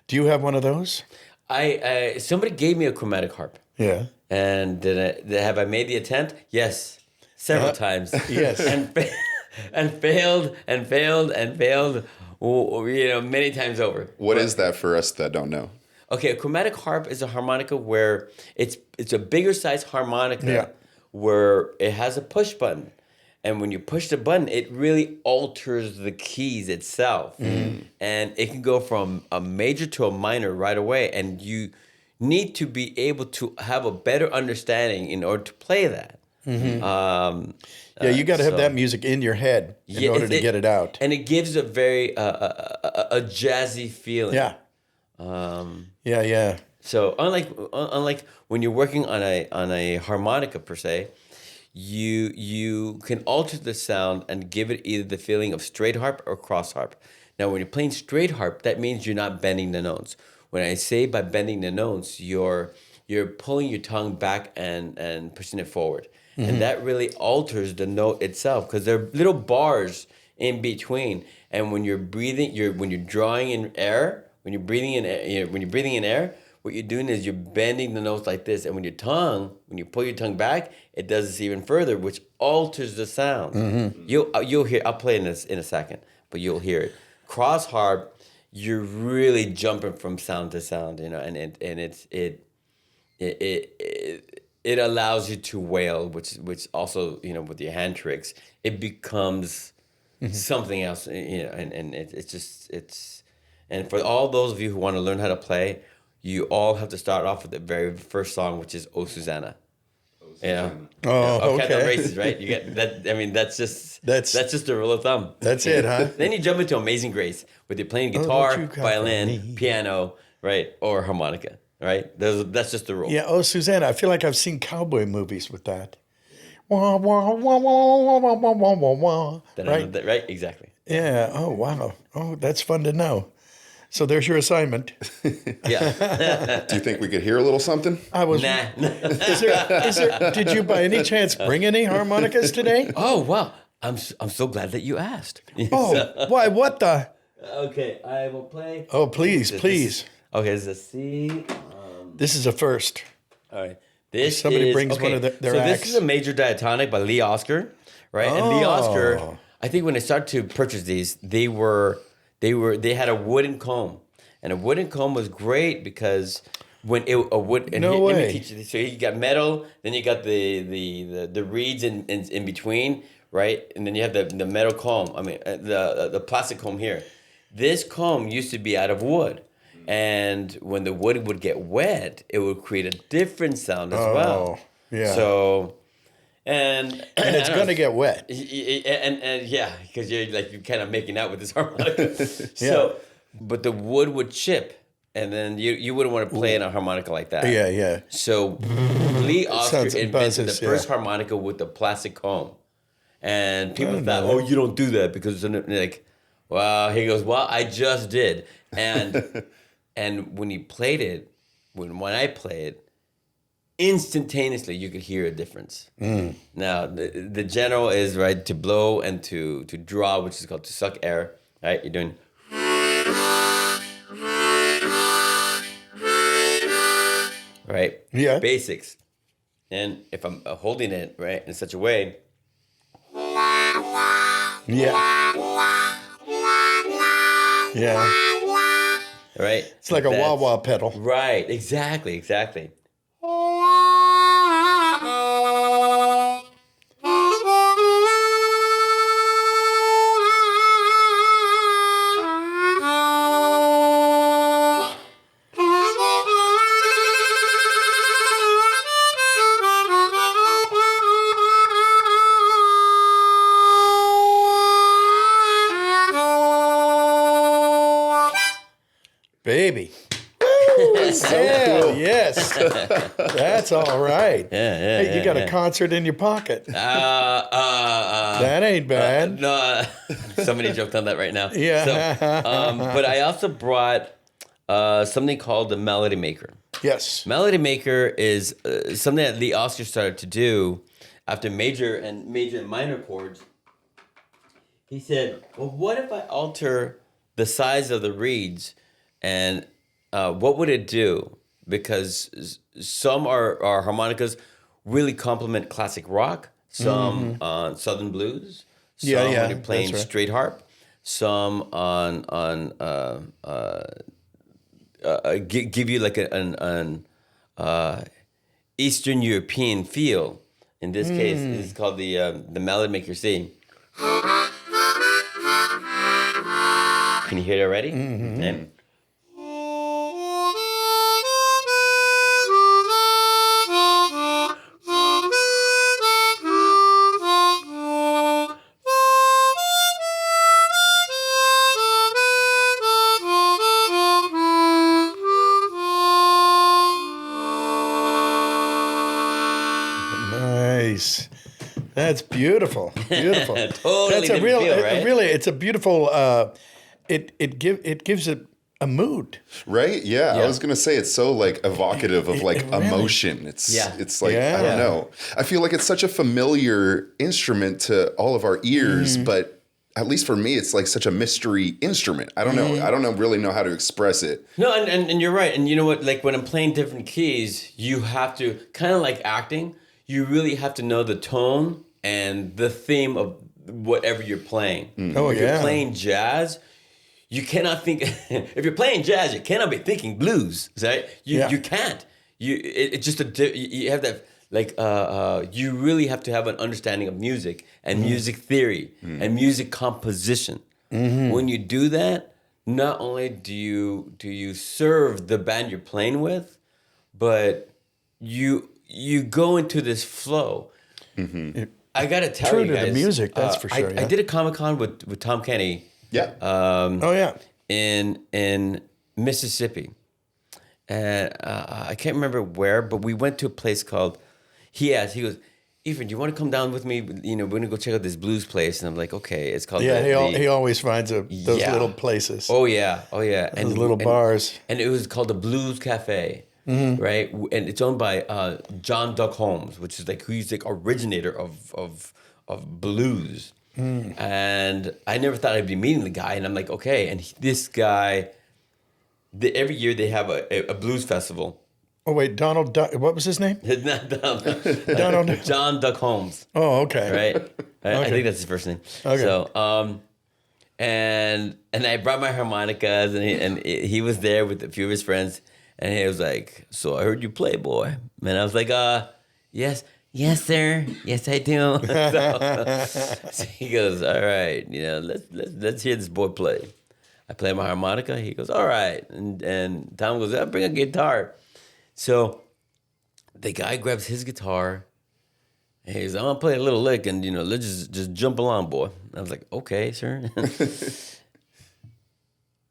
do you have one of those? I somebody gave me a chromatic harp. Yeah. And have I made the attempt? Yes, several times. Yes. and failed and failed and failed. Many times over. What is that for us that don't know? Okay, a chromatic harp is a harmonica where it's a bigger size harmonica where it has a push button. And when you push the button, it really alters the keys itself. And it can go from a major to a minor right away. And you need to be able to have a better understanding in order to play that. You got to have that music in your head in order to get it out. And it gives a very a jazzy feeling. Yeah. Yeah. So unlike when you're working on a harmonica per se, you can alter the sound and give it either the feeling of straight harp or cross harp. Now, when you're playing straight harp, that means you're not bending the notes. When I say by bending the notes, you're pulling your tongue back and pushing it forward. And that really alters the note itself, because there are little bars in between. And when you're breathing, when you're drawing in air, when you're breathing in air, what you're doing is you're bending the notes like this. And when you pull your tongue back, it does this even further, which alters the sound. You'll hear. I'll play in a second, but you'll hear it. Cross harp, you're really jumping from sound to sound, and it allows you to wail, which also, with your hand tricks, it becomes something else, and for all those of you who want to learn how to play, you all have to start off with the very first song, which is "Oh Susanna." Okay. The races, right? You get that. I mean, that's just the rule of thumb. That's it, huh? Then you jump into Amazing Grace, where you're playing guitar, you got violin, me. piano, right, or harmonica, right? That's just the rule. Yeah. Oh, Susanna, I feel like I've seen cowboy movies with that. Wah, wah, wah, wah, wah, wah, wah, wah, wah, wah. Right? Right, exactly. Yeah. Oh, wow. Oh, that's fun to know. So there's your assignment. Yeah. Do you think we could hear a little something? I was. Nah. Is there? Did you by any chance bring any harmonicas today? Oh, wow. I'm so glad that you asked. Oh, why? What the? Okay, I will play. Oh, please. Okay, this is a C. This is a first. All right. This Somebody is, brings okay, one of their so acts. this is a major diatonic by Lee Oscar, right? And Lee Oscar, I think when I started to purchase these, they had a wooden comb, and a wooden comb was great because let me teach you this. So you got metal, then you got the reeds in between, right? And then you have the metal comb. I mean the plastic comb here. This comb used to be out of wood. And when the wood would get wet, it would create a different sound as well. Yeah. So, and it's going to get wet. And yeah, because you're kind of making out with this harmonica. So, but the wood would chip, and then you wouldn't want to play in a harmonica like that. Yeah. So Lee Oscar invented buzzes, the first harmonica with the plastic comb, and people thought, "Oh, you don't do that," because like, well, he goes, "Well, I just did," and. And when he played it, when I play it, instantaneously you could hear a difference. Now, the general is, right, to blow and to draw, which is called to suck air, right? You're doing... Right? Yeah. Basics. And if I'm holding it, right, in such a way... Yeah. Right? It's like a wah-wah pedal. Right, exactly. Baby. Hell cool. yes. That's all right. Hey, you got a concert in your pocket. That ain't bad. No, somebody joked on that right now. Yeah. So, but I also brought something called the Melody Maker. Yes. Melody Maker is something that Lee Oster started to do after major and minor chords. He said, well, what if I alter the size of the reeds, and what would it do? Because some are harmonicas really complement classic rock, some on Southern blues, some when you're playing that's right. straight harp, some on give you like an Eastern European feel. In this case, it's called the Melody Maker C. Can you hear it already? And Nice. That's beautiful. Beautiful. Totally That's a different real. feel, right? Really, it's a beautiful. It gives it a mood. Right? Yeah. I was gonna say it's so like evocative of like really- emotion. It's like Yeah. I don't know. I feel like it's such a familiar instrument to all of our ears, but at least for me, it's like such a mystery instrument. I don't know. I don't really know how to express it. no, and you're right. And you know what? Like when I'm playing different keys, you have to kind of like acting. You really have to know the tone and the theme of whatever you're playing. Oh, if you're yeah. playing jazz, you cannot think. If you're playing jazz, you cannot be thinking blues, right? You can't. It's just you have that like you really have to have an understanding of music and music theory and music composition. When you do that, not only do you serve the band you're playing with, but you go into this flow. I gotta tell True you to guys, the music, that's for sure, I yeah. did a Comic-Con with Tom Kenny Yeah. Oh yeah. in Mississippi, and I can't remember where, but we went to a place called. He goes, Efren, do you want to come down with me? You know, we're gonna go check out this blues place, and I'm like, okay, it's called. Yeah. He always finds those Yeah. little places. Oh yeah. Those little bars. And it was called the Blues Cafe, right? And it's owned by John Duck Holmes, which is like who's the originator of blues. And I never thought I'd be meeting the guy, and I'm like, okay. And this guy, every year they have a blues festival. Oh wait, Donald. What was his name? Not Donald. John Duck Holmes. Oh, okay. Right? I think that's his first name. Okay. So, and I brought my harmonicas, and he was there with a few of his friends, and he was like, "So I heard you play, boy." And I was like, yes, sir, yes I do." So he goes, "All right, you know, let's hear this boy play." I play my harmonica. He goes, "All right," and Tom goes, "I'll bring a guitar." So the guy grabs his guitar. And he's, "I'm gonna play a little lick, and you know, let's just jump along, boy." And I was like, "Okay, sir."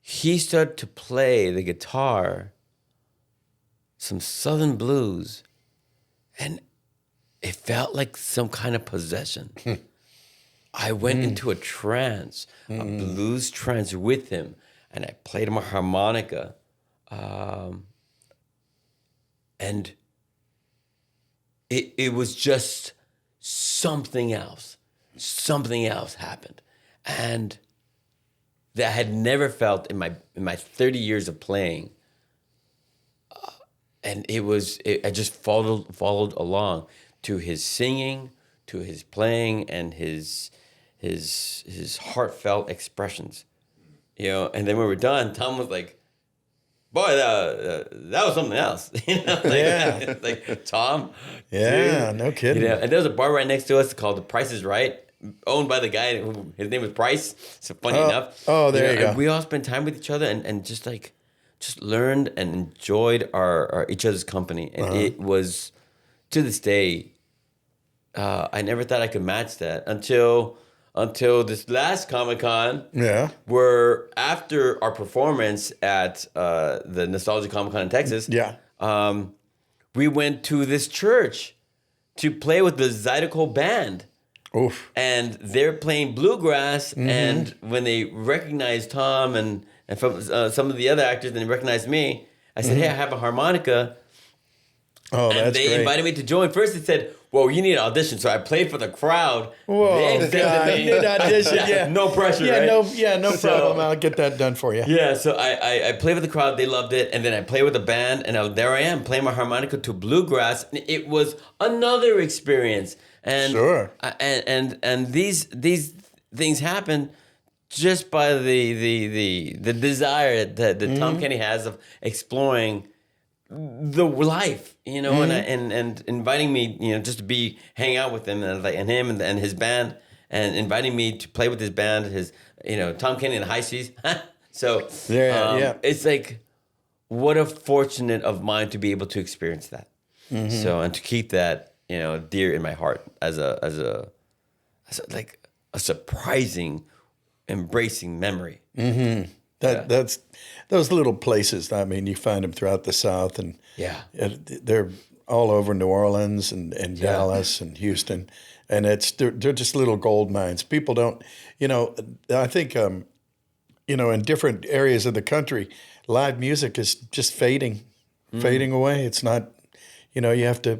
He started to play the guitar, some Southern blues, and it felt like some kind of possession. I went into a trance, a blues trance with him, and I played my harmonica, and it was just something else. Something else happened, and that I had never felt in my 30 years of playing. And I just followed along to his singing, to his playing, and his heartfelt expressions, you know. And then when we were done, Tom was like, "Boy, that was something else." You know, like, Yeah. like Tom. Yeah, dude. no kidding. You know, and there's a bar right next to us called The Price is Right, owned by the guy who his name was Price. So funny enough. oh, there you go. And we all spent time with each other and just learned and enjoyed our each other's company. And it was, to this day, I never thought I could match that until until this last Comic-Con. Yeah. Where after our performance at the Nostalgia Comic-Con in Texas, Yeah. we went to this church to play with the Zydeco band. Oof. And they're playing bluegrass, and when they recognized Tom and from, some of the other actors, and they recognized me, I said, hey, I have a harmonica. Oh, And that's they great. invited me to join. First, they said, well, you need an audition. So I played for the crowd. Whoa, They accepted God, me. you need an audition, yeah. No pressure, Yeah, right? no problem. I'll get that done for you. Yeah, so I played with the crowd. They loved it. And then I played with the band. And there I am playing my harmonica to bluegrass. And it was another experience. And Sure. And these things happen just by the desire that Tom Kenny has of exploring the life, and inviting me, just to hang out with him and him and his band, and inviting me to play with his band, Tom Kenny and the High Seas. So Yeah. it's like, what a fortunate of mine to be able to experience that. So, and to keep that, dear in my heart as a surprising, embracing memory. That's those little places. I mean, you find them throughout the South, and they're all over New Orleans and Dallas and Houston, and they're just little gold mines. People don't, I think, in different areas of the country, live music is just fading away. It's not, you have to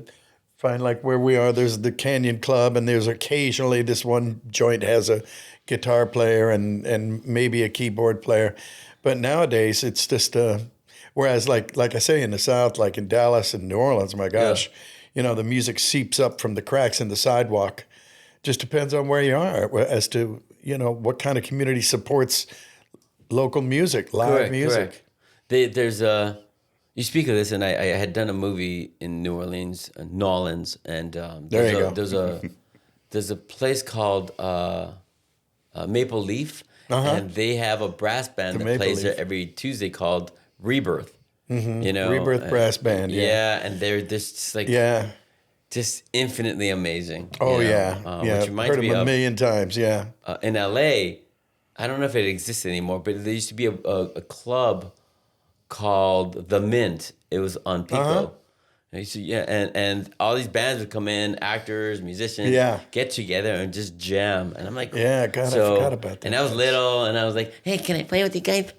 find, like where we are. There's the Canyon Club, and there's occasionally this one joint has a guitar player and maybe a keyboard player, but nowadays it's just whereas like I say in the South, like in Dallas and New Orleans, my gosh, the music seeps up from the cracks in the sidewalk. Just depends on where you are as to what kind of community supports local music, live music. Correct. There's you speak of this, and I had done a movie in New Orleans, and There you go. there's a place called Maple Leaf, and they have a brass band that plays there every Tuesday called Rebirth. Rebirth brass band. And they're just like just infinitely amazing. Oh Which I've reminds heard me them a of million times. Yeah. in LA. I don't know if it exists anymore, but there used to be a club called The Mint. It was on Pico. And all these bands would come in, actors, musicians, get together and just jam. And I'm like, I forgot about that. And I was little, and I was like, hey, can I play with you guys?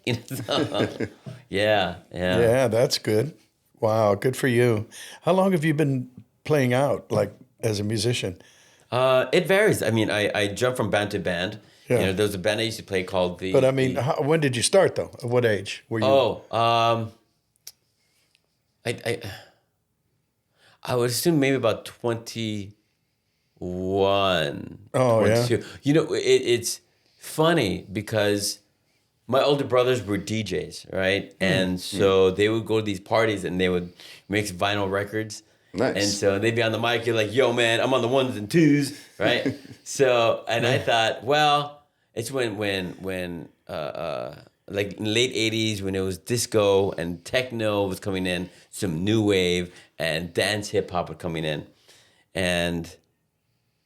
Yeah. Yeah, that's good. Wow, good for you. How long have you been playing out, like, as a musician? It varies. I mean, I jump from band to band. Yeah. There was a band I used to play called the... But I mean, when did you start, though? At what age were you? I would assume maybe about 21, Oh, 22. yeah? It's funny because my older brothers were DJs, right? And so they would go to these parties and they would mix vinyl records. Nice. And so they'd be on the mic, you're like, yo, man, I'm on the ones and twos, right? I thought, well, it's when like in the late 80s when it was disco and techno was coming in, some new wave and dance hip hop were coming in. And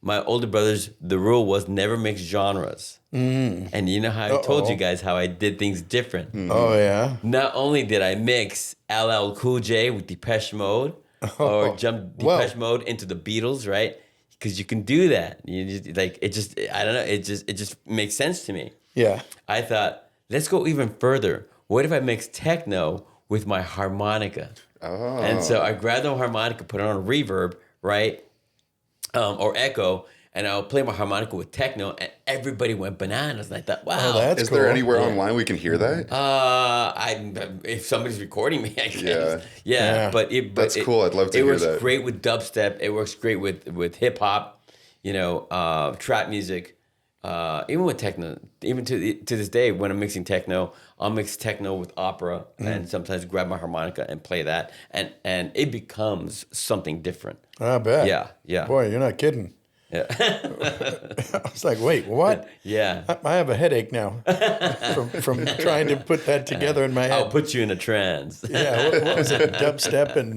my older brothers, the rule was never mix genres. And you know how I told you guys how I did things different. Oh, yeah? Not only did I mix LL Cool J with Depeche Mode, or jump Depeche Mode into the Beatles, right? Because you can do that. You just, I don't know. It just makes sense to me. Yeah. I thought, let's go even further. What if I mix techno with my harmonica? Oh. And so I grabbed the harmonica, put it on reverb, right? Or echo, and I'll play my harmonica with techno, and everybody went bananas. And I thought, wow. Oh, that's Is there cool. anywhere online we can hear that? If somebody's recording me, I guess. Yeah. But That's cool. I'd love to it hear works that. great with dubstep. It works great with hip hop, trap music, even with techno. Even to this day, when I'm mixing techno, I'll mix techno with opera, and sometimes grab my harmonica and play that, and it becomes something different. I bet. Yeah. Boy, you're not kidding. Yeah. I was like, wait, what? Yeah. I have a headache now from trying to put that together in my head. I'll put you in a trance. Yeah, what was it? Dubstep and...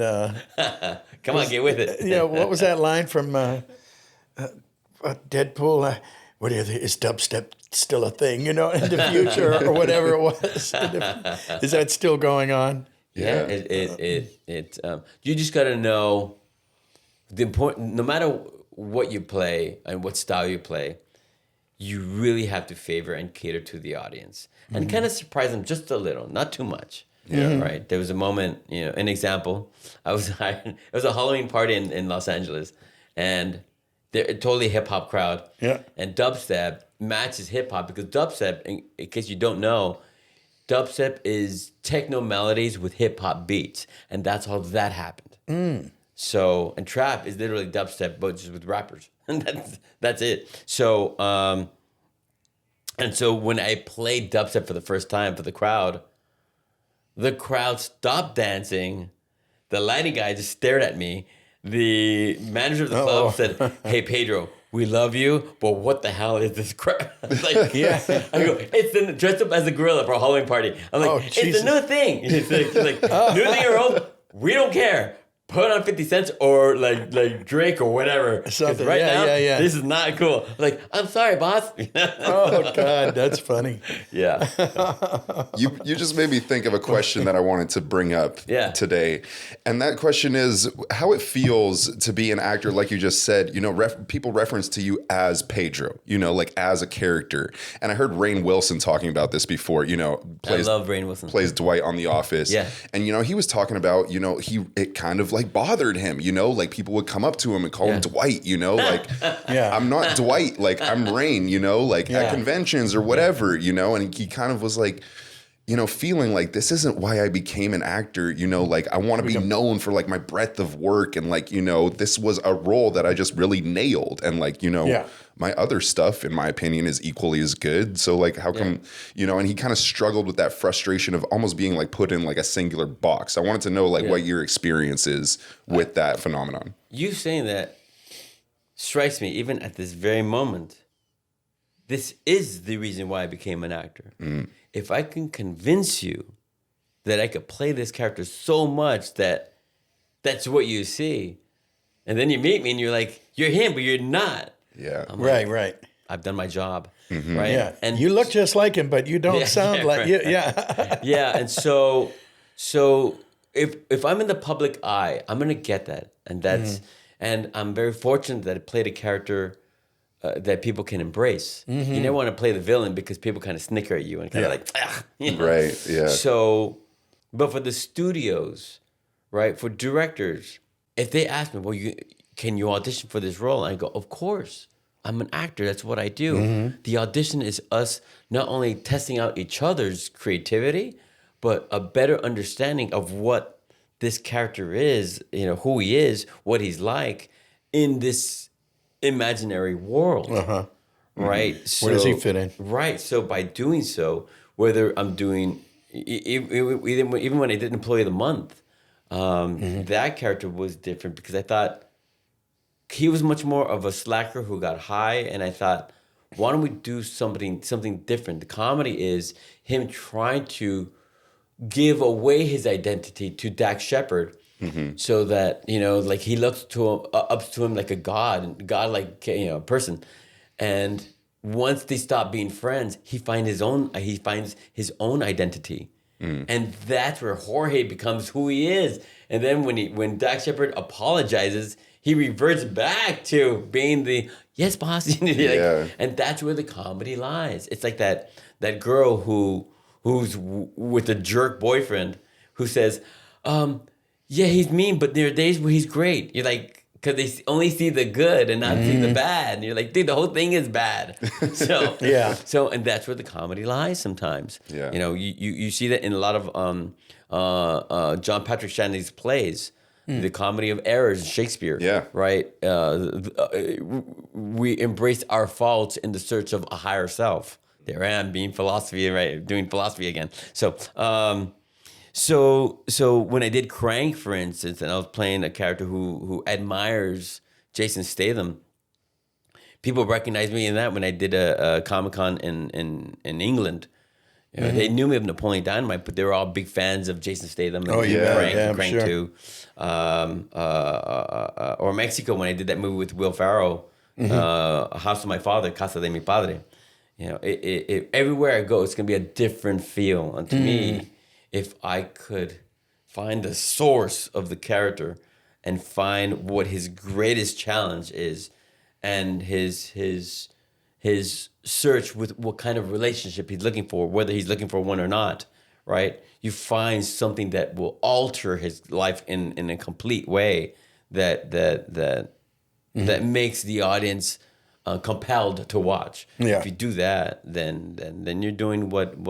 Come on, get with it. what was that line from Deadpool? what do you think? Is dubstep still a thing, in the future or whatever it was? Is that still going on? Yeah, you just got to know the important. No matter what you play and what style you play, you really have to favor and cater to the audience and kind of surprise them just a little, not too much. Yeah, right. There was a moment, an example. It was a Halloween party in Los Angeles, and they're totally hip hop crowd. Yeah, and dubstep matches hip hop because dubstep, in case you don't know. Dubstep is techno melodies with hip hop beats, and that's how that happened. So, and trap is literally dubstep, but just with rappers, and that's it. So, and so when I played dubstep for the first time for the crowd stopped dancing. The lighting guy just stared at me. The manager of the club said, "Hey, Pedro, we love you, but what the hell is this crap?" Like, yeah. I go, it's dressed up as a gorilla for a Halloween party. I'm like, it's a new thing. He's like, new thing or old, we don't care. Put on 50 cents or like Drake or whatever. Something. Right now, this is not cool. Like, I'm sorry, boss. Oh God, that's funny. Yeah. You just made me think of a question that I wanted to bring up today. And that question is how it feels to be an actor, like you just said, people reference to you as Pedro, like as a character. And I heard Rainn Wilson talking about this before, I love Rainn Wilson. Plays Dwight on The Office. Yeah. And, he was talking about, it kind of like bothered him, like people would come up to him and call him Dwight, like, I'm not Dwight, like I'm Rainn, at conventions or whatever, and he kind of was like, feeling like this isn't why I became an actor, like I want to be known for like my breadth of work and like, this was a role that I just really nailed and like, my other stuff, in my opinion, is equally as good. So like, how come, and he kind of struggled with that frustration of almost being like put in like a singular box. I wanted to know like what your experience is with that phenomenon. You saying that strikes me even at this very moment. This is the reason why I became an actor. If I can convince you that I could play this character so much that that's what you see, and then you meet me and you're like, you're him, but you're not. Yeah. Right. I've done my job. Mm-hmm. Right. Yeah. And you look just like him, but you don't sound like you. Yeah. Yeah. And so if I'm in the public eye, I'm gonna get that, and that's and I'm very fortunate that I played a character that people can embrace. You never want to play the villain because people kind of snicker at you and kind of like, Right. Yeah. So, but for the studios, right, for directors, if they ask me, well, can you audition for this role? And I go, of course. I'm an actor. That's what I do. The audition is us not only testing out each other's creativity, but a better understanding of what this character is, who he is, what he's like in this imaginary world. Right? So, where does he fit in? Right. So by doing so, whether I'm doing, even when I did Employee of the Month, that character was different because I thought, he was much more of a slacker who got high, and I thought, why don't we do something different? The comedy is him trying to give away his identity to Dax Shepard, so that like he looks up to him like a godlike person, and once they stop being friends, he finds his own identity, and that's where Jorge becomes who he is. And then when Dax Shepard apologizes, he reverts back to being the yes, boss. And that's where the comedy lies. It's like that girl who's with a jerk boyfriend who says, yeah, he's mean, but there are days where he's great. You're like, because they only see the good and not see the bad. And you're like, dude, the whole thing is bad. So So and that's where the comedy lies sometimes. Yeah. You see that in a lot of John Patrick Shanley's plays. The comedy of errors in Shakespeare. Yeah. Right? We embrace our faults in the search of a higher self. There I am being philosophy, right? Doing philosophy again. So when I did Crank, for instance, and I was playing a character who admires Jason Statham, people recognized me in that when I did a Comic-Con in England. They knew me of Napoleon Dynamite, but they were all big fans of Jason Statham and Crank and Crank 2. Or Mexico, when I did that movie with Will Ferrell, House of My Father, Casa de Mi Padre. You know, everywhere I go, it's gonna be a different feel. And to me, if I could find the source of the character and find what his greatest challenge is, and his search with what kind of relationship he's looking for, whether he's looking for one or not, right? You find something that will alter his life in a complete way that makes the audience compelled to watch. Yeah. If you do that, then you're doing what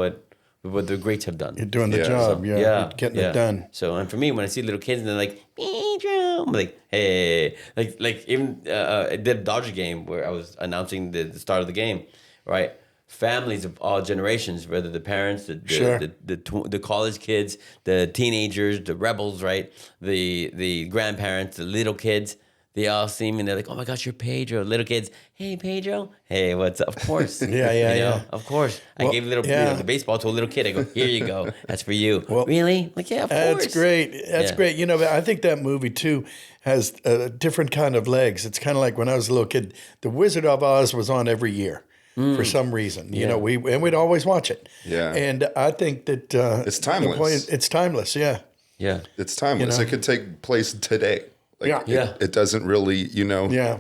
the greats have done. You're doing the Yeah. job. So, You're getting it done. So, and for me, when I see little kids and they're like, Pedro, I'm like, hey, like even I did a Dodger game where I was announcing the start of the game, right? Families of all generations, whether the parents, the college kids, the teenagers, the rebels, right? The grandparents, the little kids, they all see me and they're like, oh my gosh, you're Pedro. Little kids, hey, Pedro. Hey, what's up? Of course. Yeah. Of course. Well, I gave the baseball to a little kid. I go, here you go. That's for you. Well, really? Like, yeah, of course. That's great. That's Yeah. great. You know, I think that movie too has a different kind of legs. It's kind of like when I was a little kid, The Wizard of Oz was on every year for some reason. You know, we'd always watch it. Yeah. And I think that It's timeless. It's timeless. Yeah. Yeah. It's timeless. You know? It could take place today. Like, Yeah. It doesn't really, Yeah.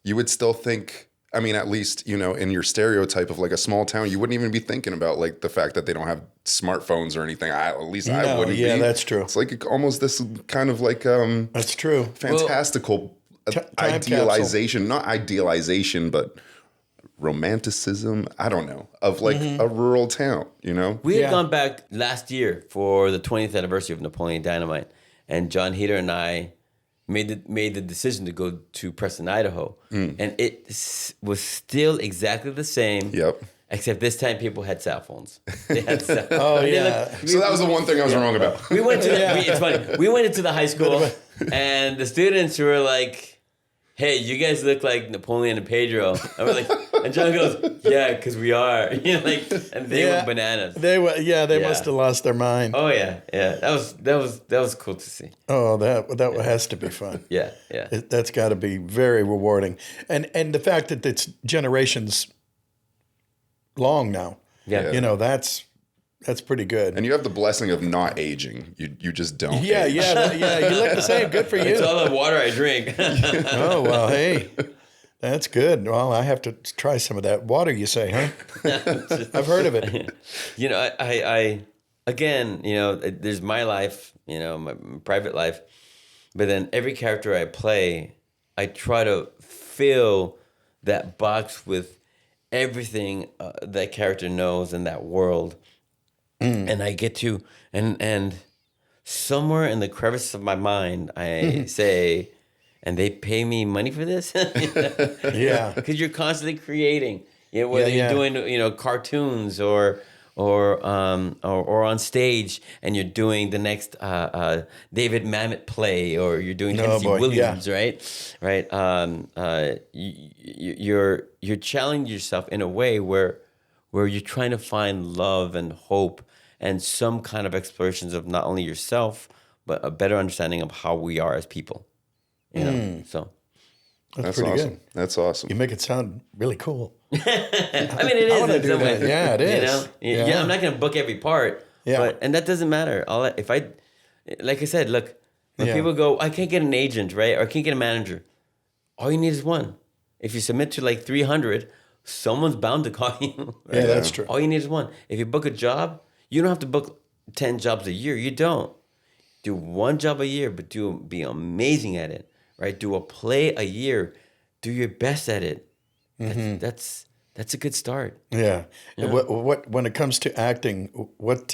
you would still think, I mean, at least, in your stereotype of like a small town, you wouldn't even be thinking about like the fact that they don't have smartphones or anything. I wouldn't be. Yeah, that's true. It's like almost this kind of like That's true. fantastical time idealization, not idealization, but romanticism, I don't know, of like a rural town, We had Yeah. gone back last year for the 20th anniversary of Napoleon Dynamite, and John Heder and I made the decision to go to Preston, Idaho, and it was still exactly the same. Yep. Except this time, people had cell phones. They had cell. Oh, I mean, yeah. So that was the one thing I was wrong about. We went to it's funny. We went into the high school, and the students were like, "Hey, you guys look like Napoleon and Pedro." And we're like, and John goes, "Yeah, because we are." And they were bananas. They were. Yeah, they Yeah. must have lost their mind. Oh yeah. That was cool to see. Oh, that has to be fun. Yeah. That's got to be very rewarding, and the fact that it's generations long now. Yeah. You know, that's pretty good. And you have the blessing of not aging. You just don't. Yeah, age. yeah. You look the same. Good for It's you. all the water I drink. Oh well, hey, that's good. Well, I have to try some of that water. You say, huh? I've heard of it. I again, there's my life, my private life, but then every character I play, I try to fill that box with everything that character knows in that world. And I get to, and somewhere in the crevice of my mind, I say, and they pay me money for this? Yeah. Because you're constantly creating, whether Yeah, you're doing, cartoons or on stage, and you're doing the next David Mamet play, or you're doing Tennessee Williams, right? You're challenging yourself in a way where you're trying to find love and hope and some kind of explorations of not only yourself but a better understanding of how we are as people. So That's That's pretty awesome. good. That's awesome. You make it sound really cool. I mean, it is. wanna in do some that. ways, Yeah, it is. Yeah, I'm not going to book every part. Yeah. And that doesn't matter. Like I said, look, when Yeah. people go, I can't get an agent, right? Or I can't get a manager. All you need is one. If you submit to like 300, someone's bound to call you. Right? Yeah, that's true. All you need is one. If you book a job, you don't have to book 10 jobs a year. You don't. Do one job a year, but be amazing at it, right? Do a play a year. Do your best at it. That's a good start. Yeah. What when it comes to acting, what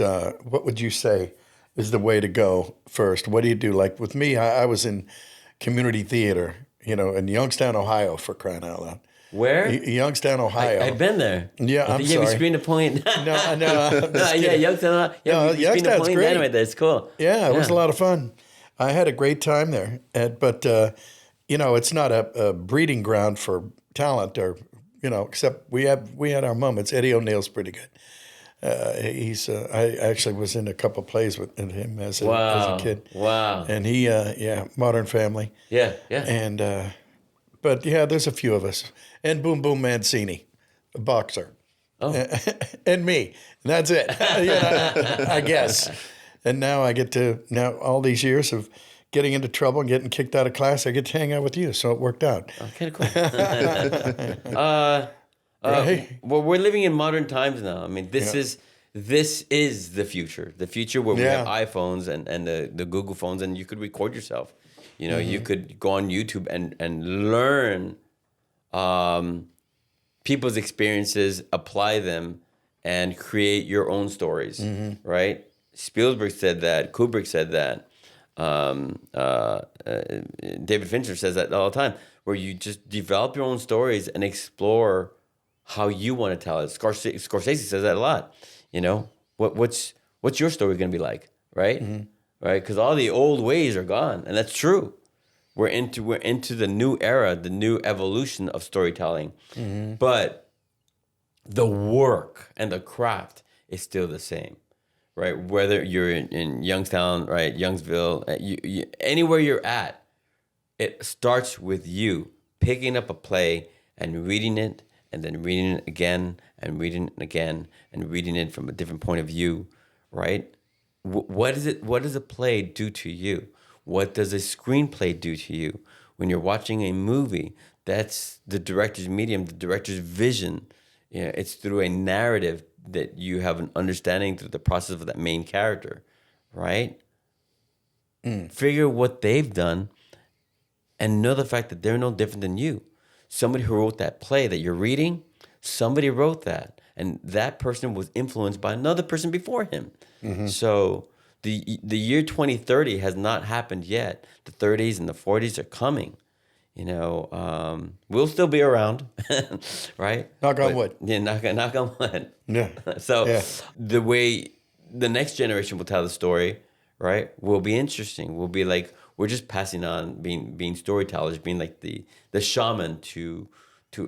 would you say is the way to go first? What do you do? Like with me, I was in community theater, in Youngstown, Ohio, for crying out loud. Where? Youngstown, Ohio. I've been there. Yeah, I'm You have sorry. screen Napoleon. No, I'm just Yeah, kidding. Youngstown. No, Yeah, screen Youngstown's Napoleon great. Dynamite there. It's cool. Yeah, it was a lot of fun. I had a great time there, but it's not a breeding ground for talent, or except we had our moments. Eddie O'Neill's pretty good. I actually was in a couple plays with him as a kid. Wow. And he, Modern Family. Yeah. And But yeah, there's a few of us. And Boom Boom Mancini, a boxer. Oh. And me. And that's it. I guess. And now I get to, all these years of getting into trouble and getting kicked out of class, I get to hang out with you. So it worked out. Okay, cool. Right? Well, we're living in modern times now. I mean, this is the future. The future where we have iPhones and the Google phones, and you could record yourself. You know, you could go on YouTube and learn people's experiences, apply them, and create your own stories. Right? Spielberg said that. Kubrick said that. David Fincher says that all the time, where you just develop your own stories and explore how you want to tell it. Scorsese says that a lot. You know, what's your story going to be like, right? Right? Because all the old ways are gone, and that's true. We're into the new era, the new evolution of storytelling, but the work and the craft is still the same. Right, whether you're in Youngstown, right, Youngsville, anywhere you're at, it starts with you picking up a play and reading it, and then reading it again, and reading it again, and reading it from a different point of view, right? What does a play do to you? What does a screenplay do to you? When you're watching a movie, that's the director's medium, the director's vision. You know, it's through a narrative that you have an understanding through the process of that main character, right? Figure what they've done and know the fact that they're no different than you. Somebody who wrote that play that you're reading, somebody wrote that. And that person was influenced by another person before him. So the year 2030 has not happened yet. The 30s and the 40s are coming. You know, we'll still be around, right? Knock on wood. Yeah, knock on wood. Yeah. So the way the next generation will tell the story, right, will be interesting. We'll be like, we're just passing on being storytellers, being like the shaman to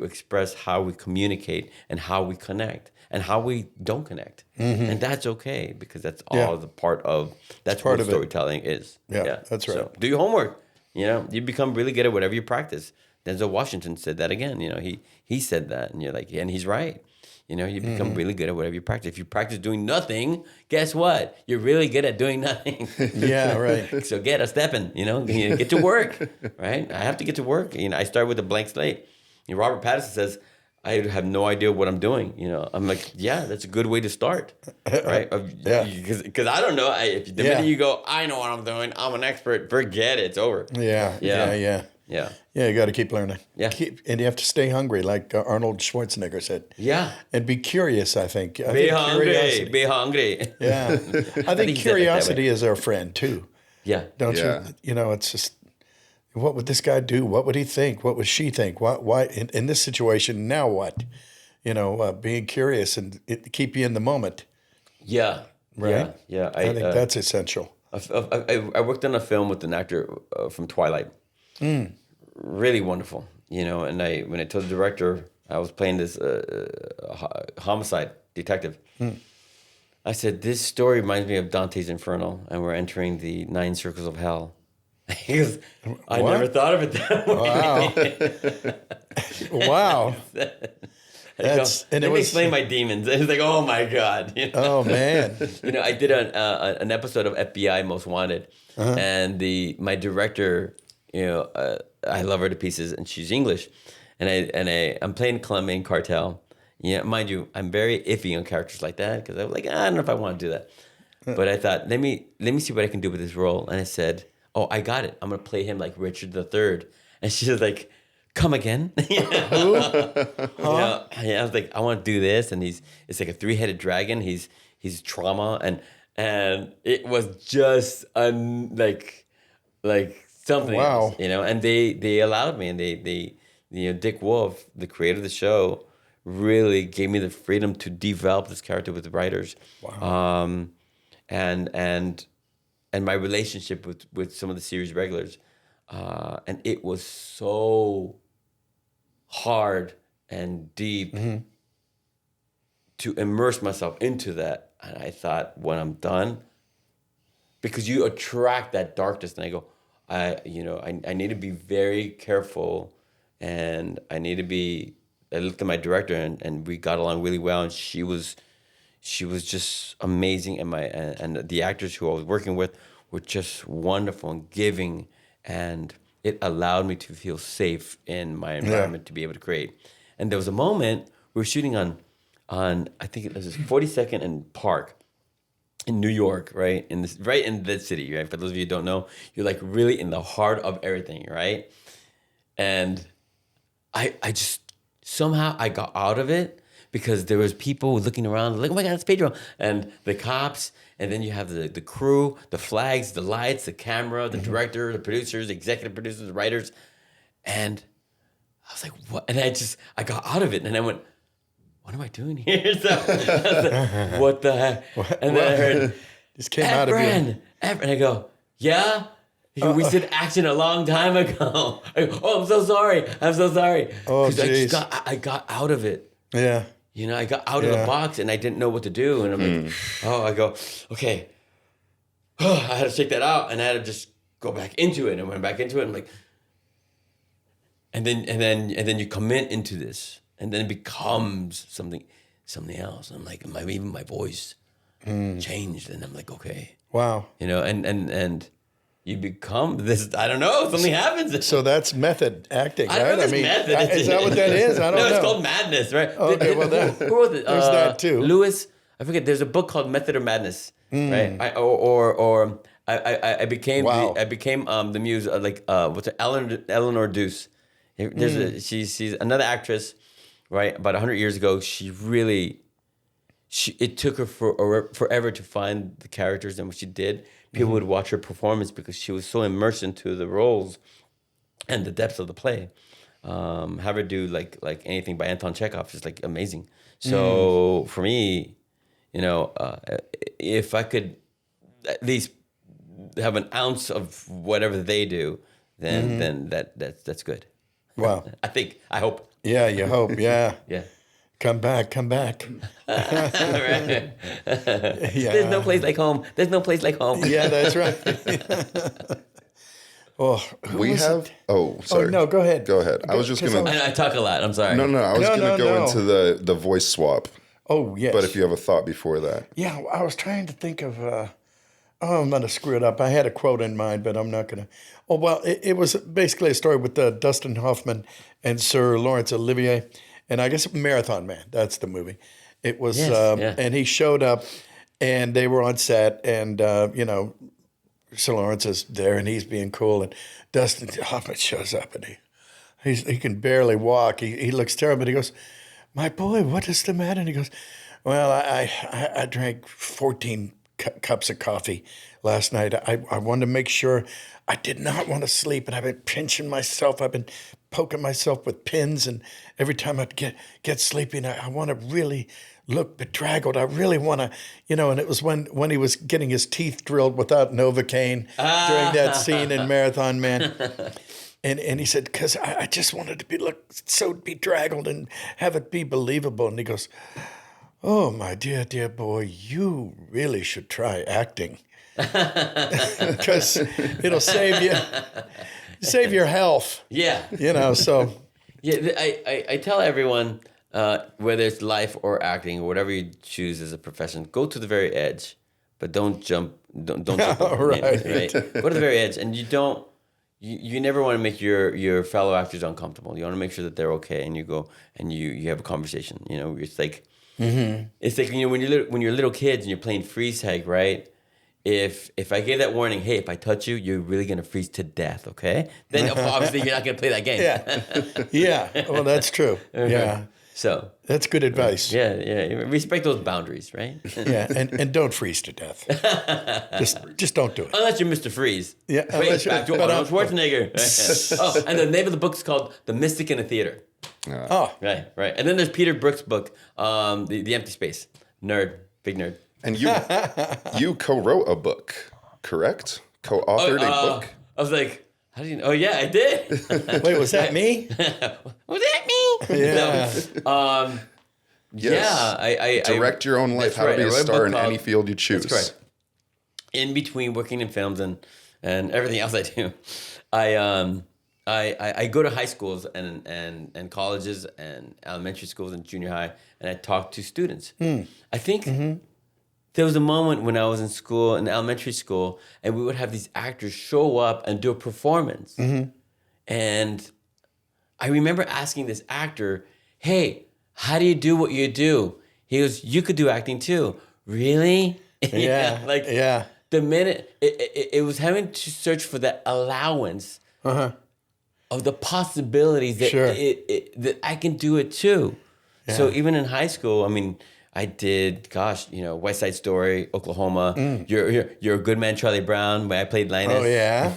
express how we communicate and how we connect and how we don't connect. And that's okay, because that's all the part of, that's what storytelling is. Yeah, that's right. So do your homework. You know, you become really good at whatever you practice. Denzel Washington said that again. You know, he said that, and you're like, and he's right. You know, you become really good at whatever you practice. If you practice doing nothing, guess what? You're really good at doing nothing. Yeah, right. So get a stepping. You know, get to work. Right? I have to get to work. You know, I start with a blank slate. You know, Robert Pattinson says, I have no idea what I'm doing. You know, I'm like, yeah, that's a good way to start, right? Because I don't know. If the minute you go, I know what I'm doing, I'm an expert, forget it. It's over. Yeah. Yeah, you got to keep learning. Yeah. And you have to stay hungry, like Arnold Schwarzenegger said. Yeah. And be curious, I think. Be hungry. Yeah. I think curiosity is our friend, too. Yeah. Don't you? You know, it's just, what would this guy do? What would he think? What would she think? Why in this situation, now what? You know, being curious and keep you in the moment. Yeah. Right? Yeah. I think that's essential. I worked on a film with an actor from Twilight. Really wonderful, you know. And when I told the director I was playing this homicide detective, I said, this story reminds me of Dante's Inferno, and we're entering the 9 circles of hell. He goes, I never thought of it that way. Wow. Let me explain my demons. It's like, oh my God. You know? Oh man. You know, I did an episode of FBI Most Wanted, and my director, you know, I love her to pieces, and she's English, and I'm playing Colombian cartel. Yeah, mind you, I'm very iffy on characters like that, because I was like, I don't know if I want to do that. But I thought, let me see what I can do with this role, and I said, oh, I got it. I'm gonna play him like Richard III, and she was like, come again. You know, I was like, I want to do this, and it's like a 3-headed dragon. He's trauma, and it was just like something else, you know. And they allowed me, and they you know, Dick Wolf, the creator of the show, really gave me the freedom to develop this character with the writers. Wow. And my relationship with some of the series regulars. And it was so hard and deep to immerse myself into that. And I thought, when I'm done, because you attract that darkness, and I go, I need to be very careful and I looked at my director, and we got along really well, and she was just amazing, and the actors who I was working with were just wonderful and giving, and it allowed me to feel safe in my environment to be able to create. And there was a moment we were shooting on I think it was 42nd and Park in New York, right in the city, right? For those of you who don't know, you're like really in the heart of everything, right? And I just somehow I got out of it because there was people looking around like, oh my God, it's Pedro, and the cops, and then you have the crew, the flags, the lights, the camera, the director, the producers, the executive producers, the writers, and I was like, what? And I got out of it, and I went, what am I doing here? So I was like, what the heck? And then I heard, just came out of you. Efren, and I go, yeah? We said action a long time ago. I go, oh, I'm so sorry. Oh, Because I got out of it. Yeah. You know, I got out of the box and I didn't know what to do. And I'm like, I go, okay. I had to shake that out and I had to just go back into it. And I went back into it. And I'm like, and then you commit into this. And then it becomes something else. And I'm like, even my voice changed. And I'm like, okay. Wow. You know, and you become this, I don't know, something happens. So that's method acting, right? I don't know if it's method. Is that what that is? I don't know. No, it's called madness, right? Okay, well, who wrote it? there's that too. Lewis, I forget, there's a book called Method or Madness, right? I became the muse, what's it, Eleanor Deuce. There's she's another actress, right? About 100 years ago, it took her forever to find the characters and what she did. People would watch her performance because she was so immersed into the roles and the depths of the play. Have her do like anything by Anton Chekhov is like amazing. So for me, you know, if I could at least have an ounce of whatever they do, then that's good. Wow. I hope. Yeah, you hope. Yeah. Yeah. Come back. Right. Yeah. There's no place like home. Yeah, that's right. Oh, We have. Oh, sorry. Oh, no, go ahead. Go ahead. I was just gonna. I talk a lot. I'm sorry. No. I was gonna go No. into the voice swap. Oh, yes. But if you have a thought before that, Yeah, I was trying to think of. I'm going to screw it up. I had a quote in mind, but I'm not going to. Oh, well, it was basically a story with Dustin Hoffman and Sir Laurence Olivier. And I guess Marathon Man, that's the movie. It was, Yes, and he showed up and they were on set and, you know, Sir Laurence is there and he's being cool. And Dustin Hoffman shows up and he can barely walk. He looks terrible. He goes, my boy, what is the matter? And he goes, well, I drank 14 cups of coffee last night. I wanted to make sure I did not want to sleep, and I've been pinching myself. I've been poking myself with pins, and every time I get sleepy, and I want to really look bedraggled. I really want to, you know. And it was when he was getting his teeth drilled without Novocaine during that scene in Marathon Man. And he said, because I just wanted to look so bedraggled and have it be believable. And he goes, oh, my dear boy, you really should try acting. Because it'll save your health. Yeah. You know, so. Yeah, I tell everyone, whether it's life or acting or whatever you choose as a profession, go to the very edge, but don't jump. Don't jump over Right. right? Go to the very edge, and you never want to make your fellow actors uncomfortable. You want to make sure that they're okay, and you go and you have a conversation. You know, it's like it's like, you know, when you're little kids and you're playing freeze tag, right? If I gave that warning, hey, if I touch you, you're really gonna freeze to death, okay? Then obviously you're not gonna play that game. Yeah. Well, that's true. Yeah. So That's good advice. yeah. Respect those boundaries, right? Yeah. And don't freeze to death. Just don't do it. Unless you're Mr. Freeze. Yeah, Wait, unless you're- back to but, Arnold Schwarzenegger. Oh, and the name of the book is called The Mystic in the Theater. Oh, Right. And then there's Peter Brook's book, The Empty Space. Nerd. Big nerd. and you co-wrote a book, correct? Co-authored a book. I was like, how do you know? Oh, yeah, I did. wait, was that me? Was that me? Yeah. So, Yes. yeah, I Direct your own life. that's How right. to be I a wrote a star book in called- any field you choose. That's correct. In between working in films and everything else I do, I go to high schools and colleges and elementary schools and junior high, and I talk to students. I think there was a moment when I was in school, in elementary school, and we would have these actors show up and do a performance. And I remember asking this actor, hey, how do you do what you do? He goes, you could do acting too. Really? Yeah. Yeah. The minute, it was having to search for that allowance of the possibilities that Sure. that I can do it too. Yeah. So even in high school, I mean, I did, West Side Story, Oklahoma. You're a Good Man, Charlie Brown, where I played Linus. Oh, yeah?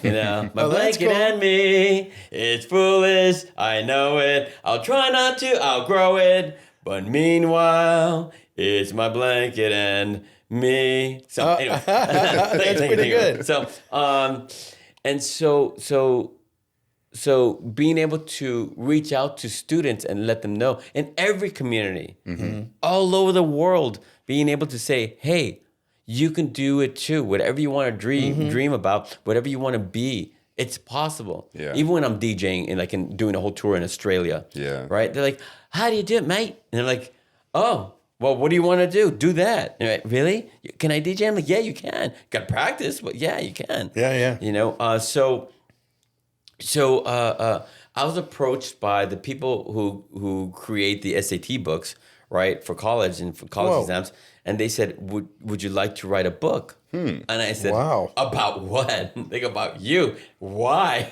My Oh, that's blanket cool. and me, it's foolish, I know it. I'll try not to outgrow it, but meanwhile, it's my blanket and me. So anyway, That's pretty good. So being able to reach out to students and let them know in every community, all over the world, being able to say, hey, you can do it too. Whatever you want to dream about, whatever you want to be, it's possible. Yeah. Even when I'm DJing and doing a whole tour in Australia. Yeah. Right? They're like, how do you do it, mate? And they're like, oh, well, what do you want to do? Do that. And I'm like, really? Can I DJ? I'm like, yeah, you can. Got to practice, but yeah, you can. Yeah. So I was approached by the people who create the SAT books, right, for college and for college exams, and they said, "Would you like to write a book?" And I said, Wow. About what? They go, about you. Why?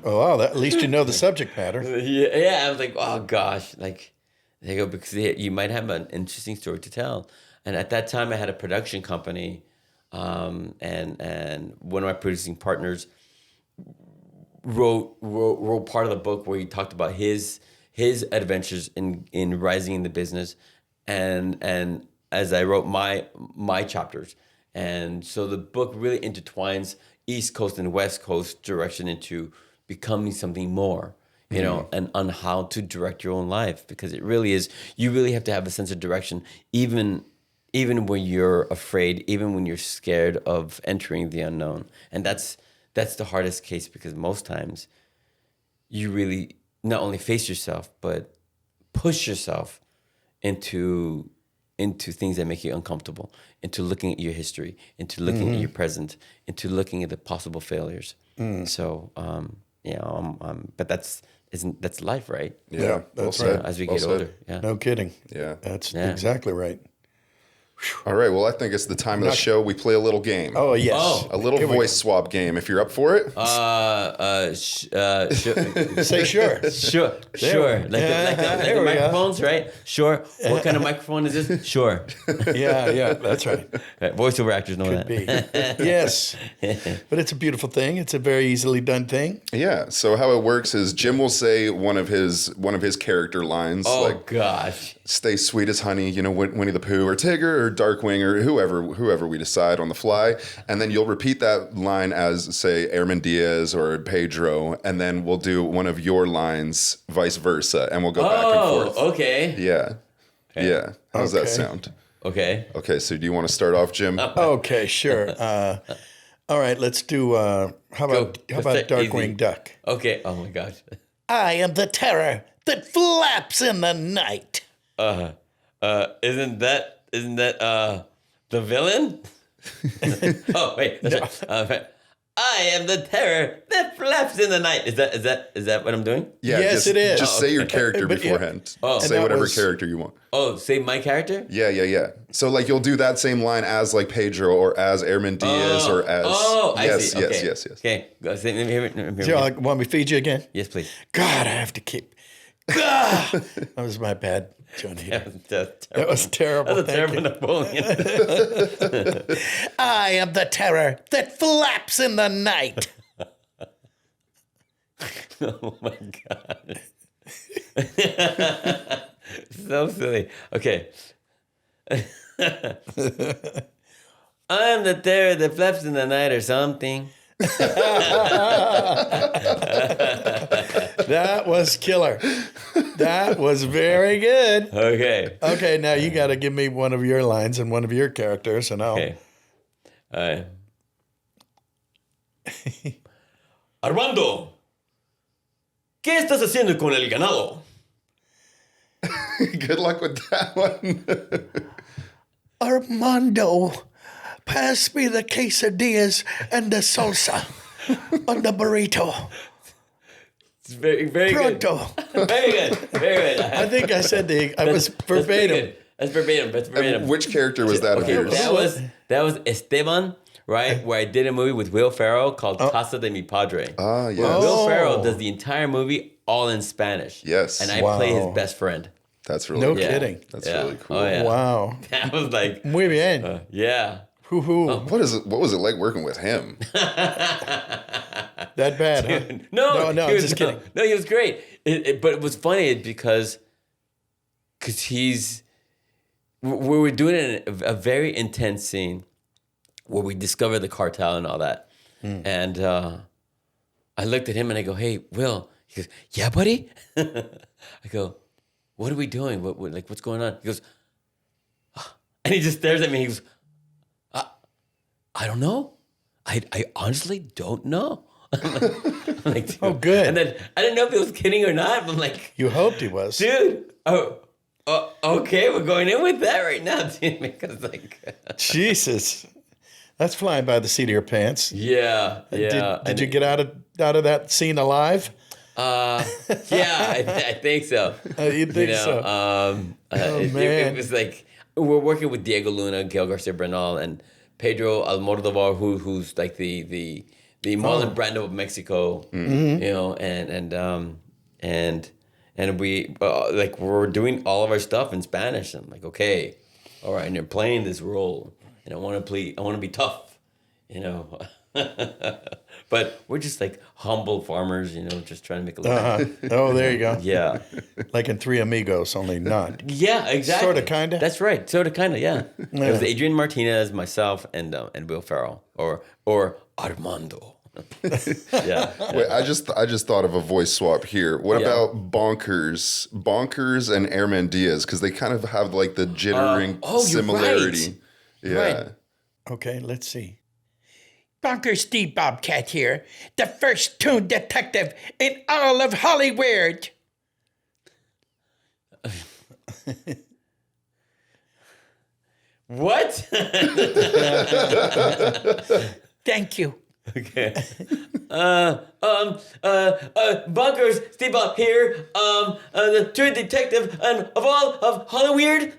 Oh, wow. At least you know the subject matter. Yeah. I was like, oh gosh, they go, because you might have an interesting story to tell. And at that time, I had a production company, and one of my producing partners wrote part of the book where he talked about his adventures in rising in the business, and as I wrote my chapters, and so the book really intertwines East Coast and West Coast direction into becoming something more, and on how to direct your own life, because it really is, you really have to have a sense of direction, even when you're afraid, even when you're scared of entering the unknown, and that's the hardest case, because most times you really not only face yourself, but push yourself into things that make you uncomfortable, into looking at your history, into looking at your present, into looking at the possible failures. So, but that's life, right? Yeah, that's well right. said. As we Well get said. older. Yeah. No kidding. Yeah. That's Yeah. exactly right. All right. Well, I think it's the time of the show we play a little game. Oh, yes. Oh. A little Here we voice swap game. If you're up for it. Say sure. Sure. Like There the we go. microphones, right? Sure. What kind of microphone is this? Sure. Yeah, that's right. Right. Voiceover actors know that. Be. Yes. But it's a beautiful thing. It's a very easily done thing. Yeah. So how it works is Jim will say one of his character lines, Oh like gosh. "Stay sweet as honey," Winnie the Pooh or Tigger or Darkwing or whoever we decide on the fly, and then you'll repeat that line as, say, Airman Diaz or Pedro, and then we'll do one of your lines, vice versa, and we'll go back and forth. Okay. Yeah. Okay. Yeah. How's that Okay. sound? Okay. Okay. So do you want to start off, Jim? Okay, sure. All right, let's do, how about Let's say Darkwing easy. Duck? Okay. Oh my gosh. I am the terror that flaps in the night. Isn't that the villain? Oh wait. That's right. I am the terror that flaps in the night. Is that what I'm doing? Yeah. Yes, just, it is. Just say your character But yeah. beforehand. Oh. Say And that whatever was- character you want. Oh, say my character? Yeah. So like you'll do that same line as like Pedro or as Airman Diaz or as I see. Okay. yes. Okay. Go, say, let me hear it. Let me Do hear you it. want me to feed you again? Yes, please. God, I have to keep. God! That was my bad, Johnny. That was terrible. That's a Thank terrible you. Napoleon. I am the terror that flaps in the night. Oh my god. So silly. Okay. I am the terror that flaps in the night or something. That was killer. That was very good. Okay. Okay, now you got to give me one of your lines and one of your characters, and I'll. Okay. All right. Armando, ¿Qué estás haciendo con el ganado? Good luck with that one. Armando, pass me the quesadillas and the salsa on the burrito. It's very, very Pronto. good. Very good. Very good. I think I said I was verbatim. That's verbatim. That's verbatim. And which character was that of Okay, yours? that was Esteban, right? Where I did a movie with Will Ferrell called Casa de mi Padre. Ah, yes. Will Ferrell does the entire movie all in Spanish. Yes. And I play his best friend. That's really No cool. kidding. That's really cool. Oh, yeah. Wow. That was like, Muy bien. yeah. Hoo-hoo. What was it like working with him? That bad, huh? No, No, he was, just kidding. No, he was great. But it was funny because we were doing a very intense scene where we discovered the cartel and all that. And I looked at him and I go, "Hey, Will." He goes, "Yeah, buddy." I go, "What are we doing? What's going on?" He goes, and he just stares at me. He goes, "I don't know. I honestly don't know." I'm like, dude. Oh, good. And then I didn't know if he was kidding or not. But I'm like, You hoped he was. dude. Okay, we're going in with that right now, dude. Because Jesus. That's flying by the seat of your pants. yeah. Did you get out of that scene alive? Yeah, I think so. You think so? Man. It was like we're working with Diego Luna, Gael Garcia Bernal, and Pedro Almodovar, who's like the Marlon Brando of Mexico, you know, and we we're doing all of our stuff in Spanish. And I'm like, okay, all right, and you're playing this role, and I want to be tough, you know. But we're just like humble farmers, you know, just trying to make a living. Oh, there you go. Yeah. Like in Three Amigos, only not. Yeah, exactly. Sorta, kinda? That's right. Sorta, kinda, yeah. It was Adrian Martinez, myself, and Will Ferrell. Or Armando. Yeah. Wait, I just thought of a voice swap here. What about Bonkers and Airman Diaz? Because they kind of have like the jittering similarity. You're Yeah. right. Okay, let's see. Bonkers Steve Bobcat here, the first Toon'd detective in all of Hollywood. What? Thank you. Okay. Bunkers, Steve Bob here. The true detective and of all of Hollywood.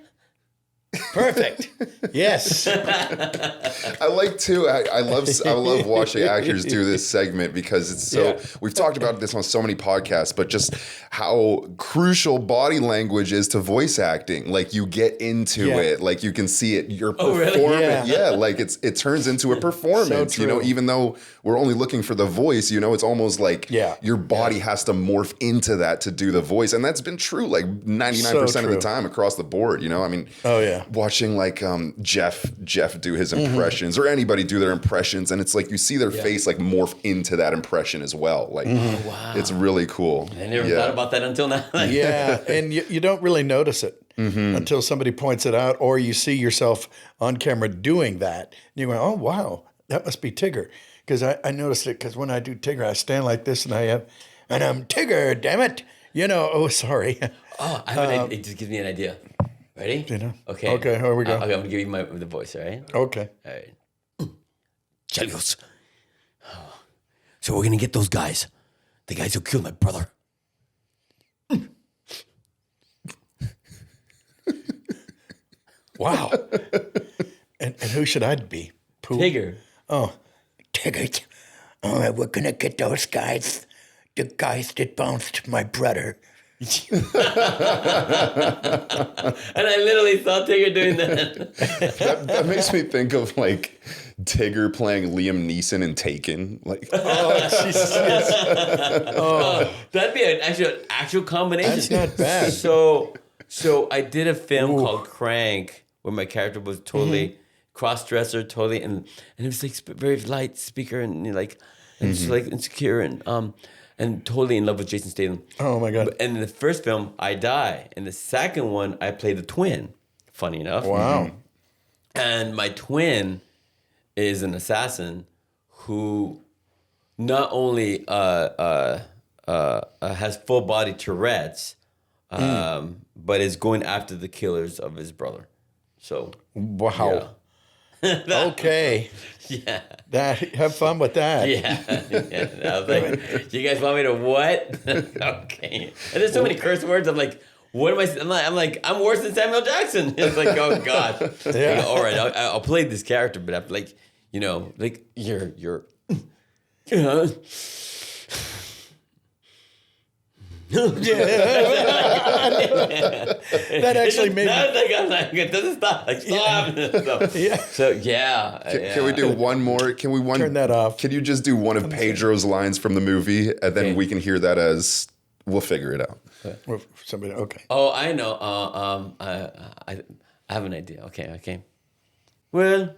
Perfect. Yes. I like too. I love watching actors do this segment because it's so. Yeah. We've talked about this on so many podcasts, but just how crucial body language is to voice acting. Like you get into Yeah. it, like you can see it. You're Oh, really? performing. Yeah. Yeah, like it turns into a performance. So you know, true. even though we're only looking for the voice, you know, it's almost like your body has to morph into that to do the voice, and that's been true like 99% of the true. time across the board. You know, I mean, Oh, yeah. watching like Jeff do his impressions or anybody do their impressions, and it's like you see their face like morph into that impression as well. Like it's really cool. I never thought about that until now. Yeah, and you don't really notice it until somebody points it out, or you see yourself on camera doing that. And you go, "Oh wow, that must be Tigger." Because I noticed it. Because when I do Tigger, I stand like this, and I'm Tigger. Damn it! You know. Oh, sorry. Oh, it just gives me an idea. Ready? You know? Okay. Okay, here we go. Okay, I'm gonna give you the voice. All right. Okay. All right. Chelios. So we're gonna get those guys, the guys who killed my brother. Wow. and who should I be? Pooh? Tigger. Oh, Tigger. Oh, we're gonna get those guys. The guys that bounced my brother. And I literally saw Tigger doing that. That makes me think of like Tigger playing Liam Neeson in Taken. Like, oh, Jesus. That'd be an actual combination. That's not bad. So I did a film called Crank where my character was totally cross-dresser, totally, and it was like very light speaker and like, and just like insecure and totally in love with Jason Statham. Oh my God. And in the first film, I die. In the second one, I play the twin. Funny enough. Wow. And my twin is an assassin who not only has full body Tourette's, but is going after the killers of his brother. So Wow. Okay. yeah, Have fun with that. yeah. I was like, you guys want me to what? Okay. And there's so many curse words. I'm like, what am I? I'm worse than Samuel Jackson. It's like, oh God. Yeah. All right, I'll play this character, but I'm like, you're. That actually made me. I'm like, it doesn't stop. Like, stop. Yeah. So yeah. Can we do one more? Turn that off? Can you just do one of Pedro's lines from the movie, and then we can hear that as we'll figure it out. Or somebody. Okay. Oh, I know. I have an idea. Okay. Well,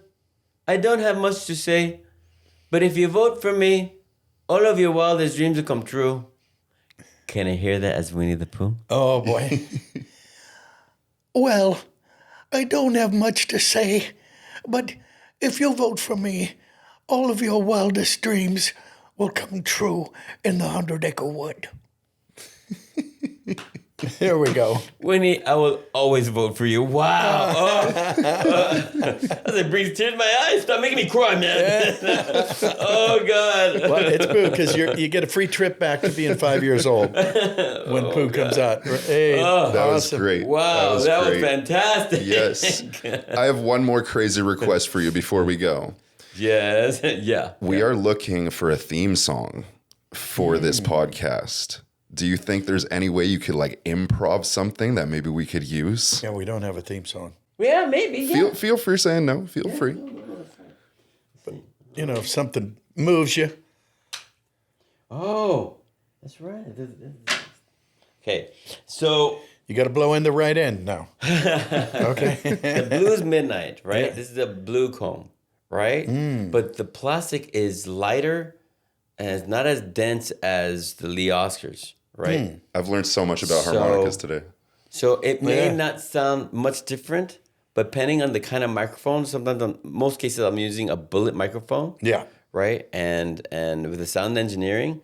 I don't have much to say, but if you vote for me, all of your wildest dreams will come true. Can I hear that as Winnie the Pooh? Oh boy. Well, I don't have much to say, but if you vote for me, all of your wildest dreams will come true in the 100-acre wood. Here we go. Winnie, I will always vote for you. Wow. That brings tears to my eyes. Stop making me cry, man. Oh, God. Well, it's Pooh because you get a free trip back to being 5 years old when Pooh comes out. Hey, That was awesome. great. Wow, that was great. fantastic. Yes. I have one more crazy request for you before we go. Yes. Yeah. We are looking for a theme song for this podcast. Do you think there's any way you could like improv something that maybe we could use? Yeah, we don't have a theme song. Yeah, maybe. Yeah. Feel free saying no. Feel free. You know, if something moves you. Oh, that's right. Okay, so You got to blow in the right end now. Okay. the blue is midnight, right? Yeah. This is a blue comb, right? But the plastic is lighter and it's not as dense as the Lee Oscars, right? I've learned so much about So- harmonicas today. So it may Yeah. not sound much different, but depending on the kind of microphone, sometimes in most cases I'm using a bullet microphone. Yeah. Right? And with the sound engineering,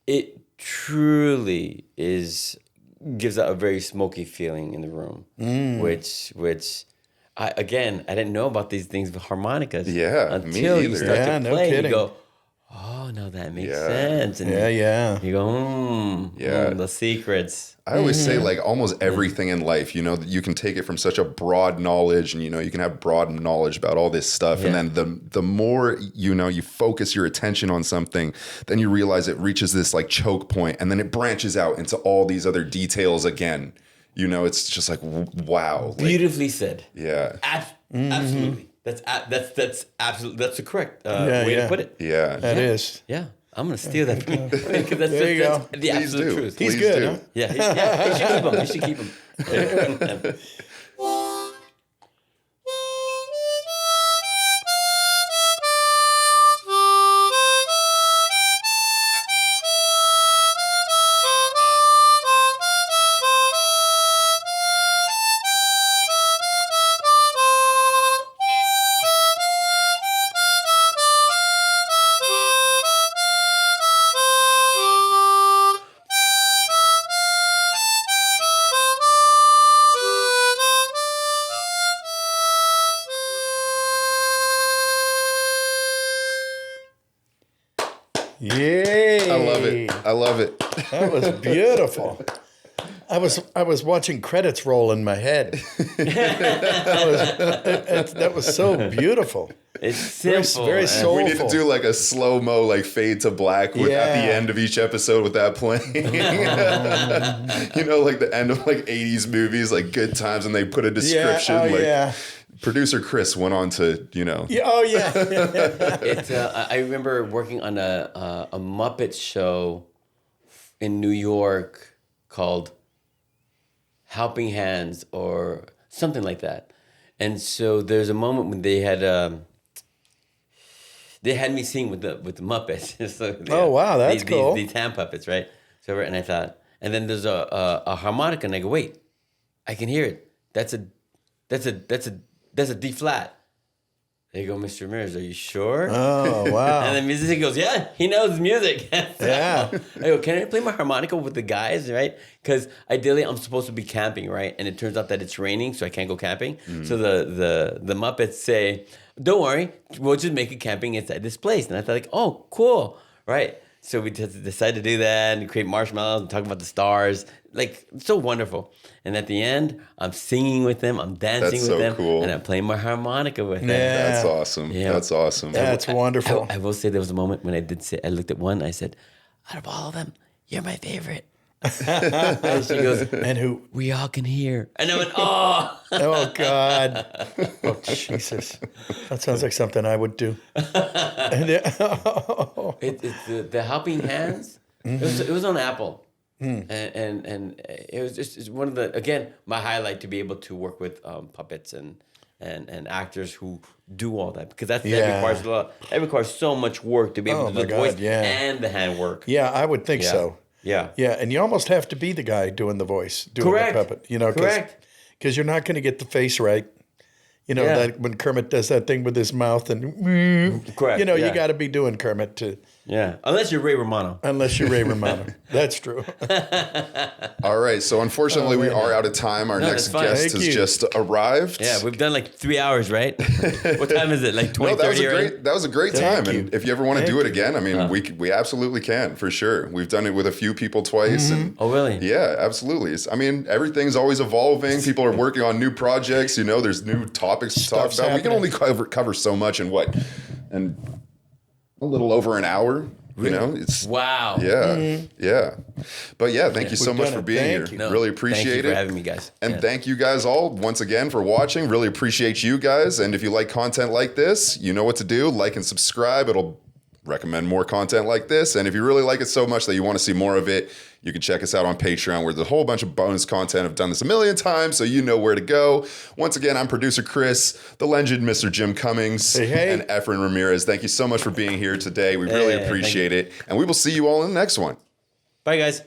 it truly gives out a very smoky feeling in the room. Which I didn't know about these things with harmonicas. Yeah, me until you either. start Yeah, to no play, kidding. you go, oh no, that makes Yeah. sense. And Yeah. you go, Yeah. the secrets. I always say like almost everything in life, you know, you can take it from such a broad knowledge and, you know, you can have broad knowledge about all this stuff. Yeah. And then the more, you know, you focus your attention on something, then you realize it reaches this like choke point and then it branches out into all these other details again. You know, it's just like, wow. Like, Beautifully said. yeah. Absolutely. That's absolutely that's the correct Yeah, way yeah. to put it. Yeah. That is. Yeah, I'm gonna steal that from you. Because that's There you that's go. the absolute do. truth. He's Please good, do. huh? Yeah, you should keep him. Yay. I love it. I love it. That was beautiful. I was watching credits roll in my head. That was so beautiful. It's Very, simple. very and- soulful. We need to do like a slow-mo like fade to black with, at the Yeah. end of each episode with that playing. You know, like the end of like 80s movies, like Good Times, and they put a description. Yeah, oh, like yeah. producer Chris went on to, you know. Yeah, oh yeah. It's I remember working on a Muppet show in New York called Helping Hands or something like that. And so there's a moment when they had me sing with the Muppets. So Oh, wow, that's cool. These hand puppets, right? So and I thought, and then there's a harmonica, and I go, wait, I can hear it. That's a D flat. They go, Mr. Ramirez, are you sure? Oh, wow. And the musician goes, yeah, he knows music. Yeah. I go, can I play my harmonica with the guys, right? Because ideally I'm supposed to be camping, right? And it turns out that it's raining, so I can't go camping. So the Muppets say, don't worry, we'll just make it camping inside this place. And I thought, like, oh, cool, right? So we decided to do that and create marshmallows and talk about the stars. Like, it's so wonderful. And at the end, I'm singing with them, I'm dancing That's with so them, cool. and I'm playing my harmonica with them. Yeah. That's awesome. Yeah. That's awesome. That's wonderful. I will say there was a moment when I did say, I looked at one, I said, out of all of them, you're my favorite. And she goes, And who? we all can hear. And I went, oh. Oh, God. Oh, Jesus. That sounds like something I would do. It's the helping hands. It was on Apple. And it was just it's one of the, again, my highlight to be able to work with puppets and actors who do all that, because that requires a lot. It requires so much work to be able to do the voice and the hand work. Yeah, I would think so. Yeah. Yeah, and you almost have to be the guy doing the voice, doing Correct. the puppet. You know, Correct. because you're not going to get the face right. You know, that when Kermit does that thing with his mouth and Correct. you know, yeah. you got to be doing Kermit to, Yeah. Unless you're Ray Romano. unless you're Ray Romano. That's true. All right. So unfortunately, we are out of time. Our next that's fine. guest Thank has you. just arrived. Yeah, we've done like 3 hours, right? What time is it? Like 20, No, that was 30 a already? great. That was a great Thank time. you. And if you ever want to Thank do it you. again, I mean, we absolutely can for sure. We've done it with a few people twice, and Oh, really? yeah, absolutely. I mean, everything's always evolving. People are working on new projects. You know, there's new topics to talk Stuff's about. We can only happening. cover so much in and a little over an hour. You know, it's Wow. yeah. But yeah, thank you so We've much done for it. being Thank here. you. No, Really thank appreciate you it. for having me, guys. And Yeah. thank you guys all once again for watching. Really appreciate you guys. And if you like content like this, you know what to do. Like and subscribe. It'll recommend more content like this. And if you really like it so much that you want to see more of it, you can check us out on Patreon, where there's a whole bunch of bonus content. I've done this a million times, so you know where to go. Once again, I'm producer Chris, the legend Mr. Jim Cummings, Hey. and Efren Ramirez. Thank you so much for being here today. We really Hey, appreciate it. And we will see you all in the next one. Bye, guys.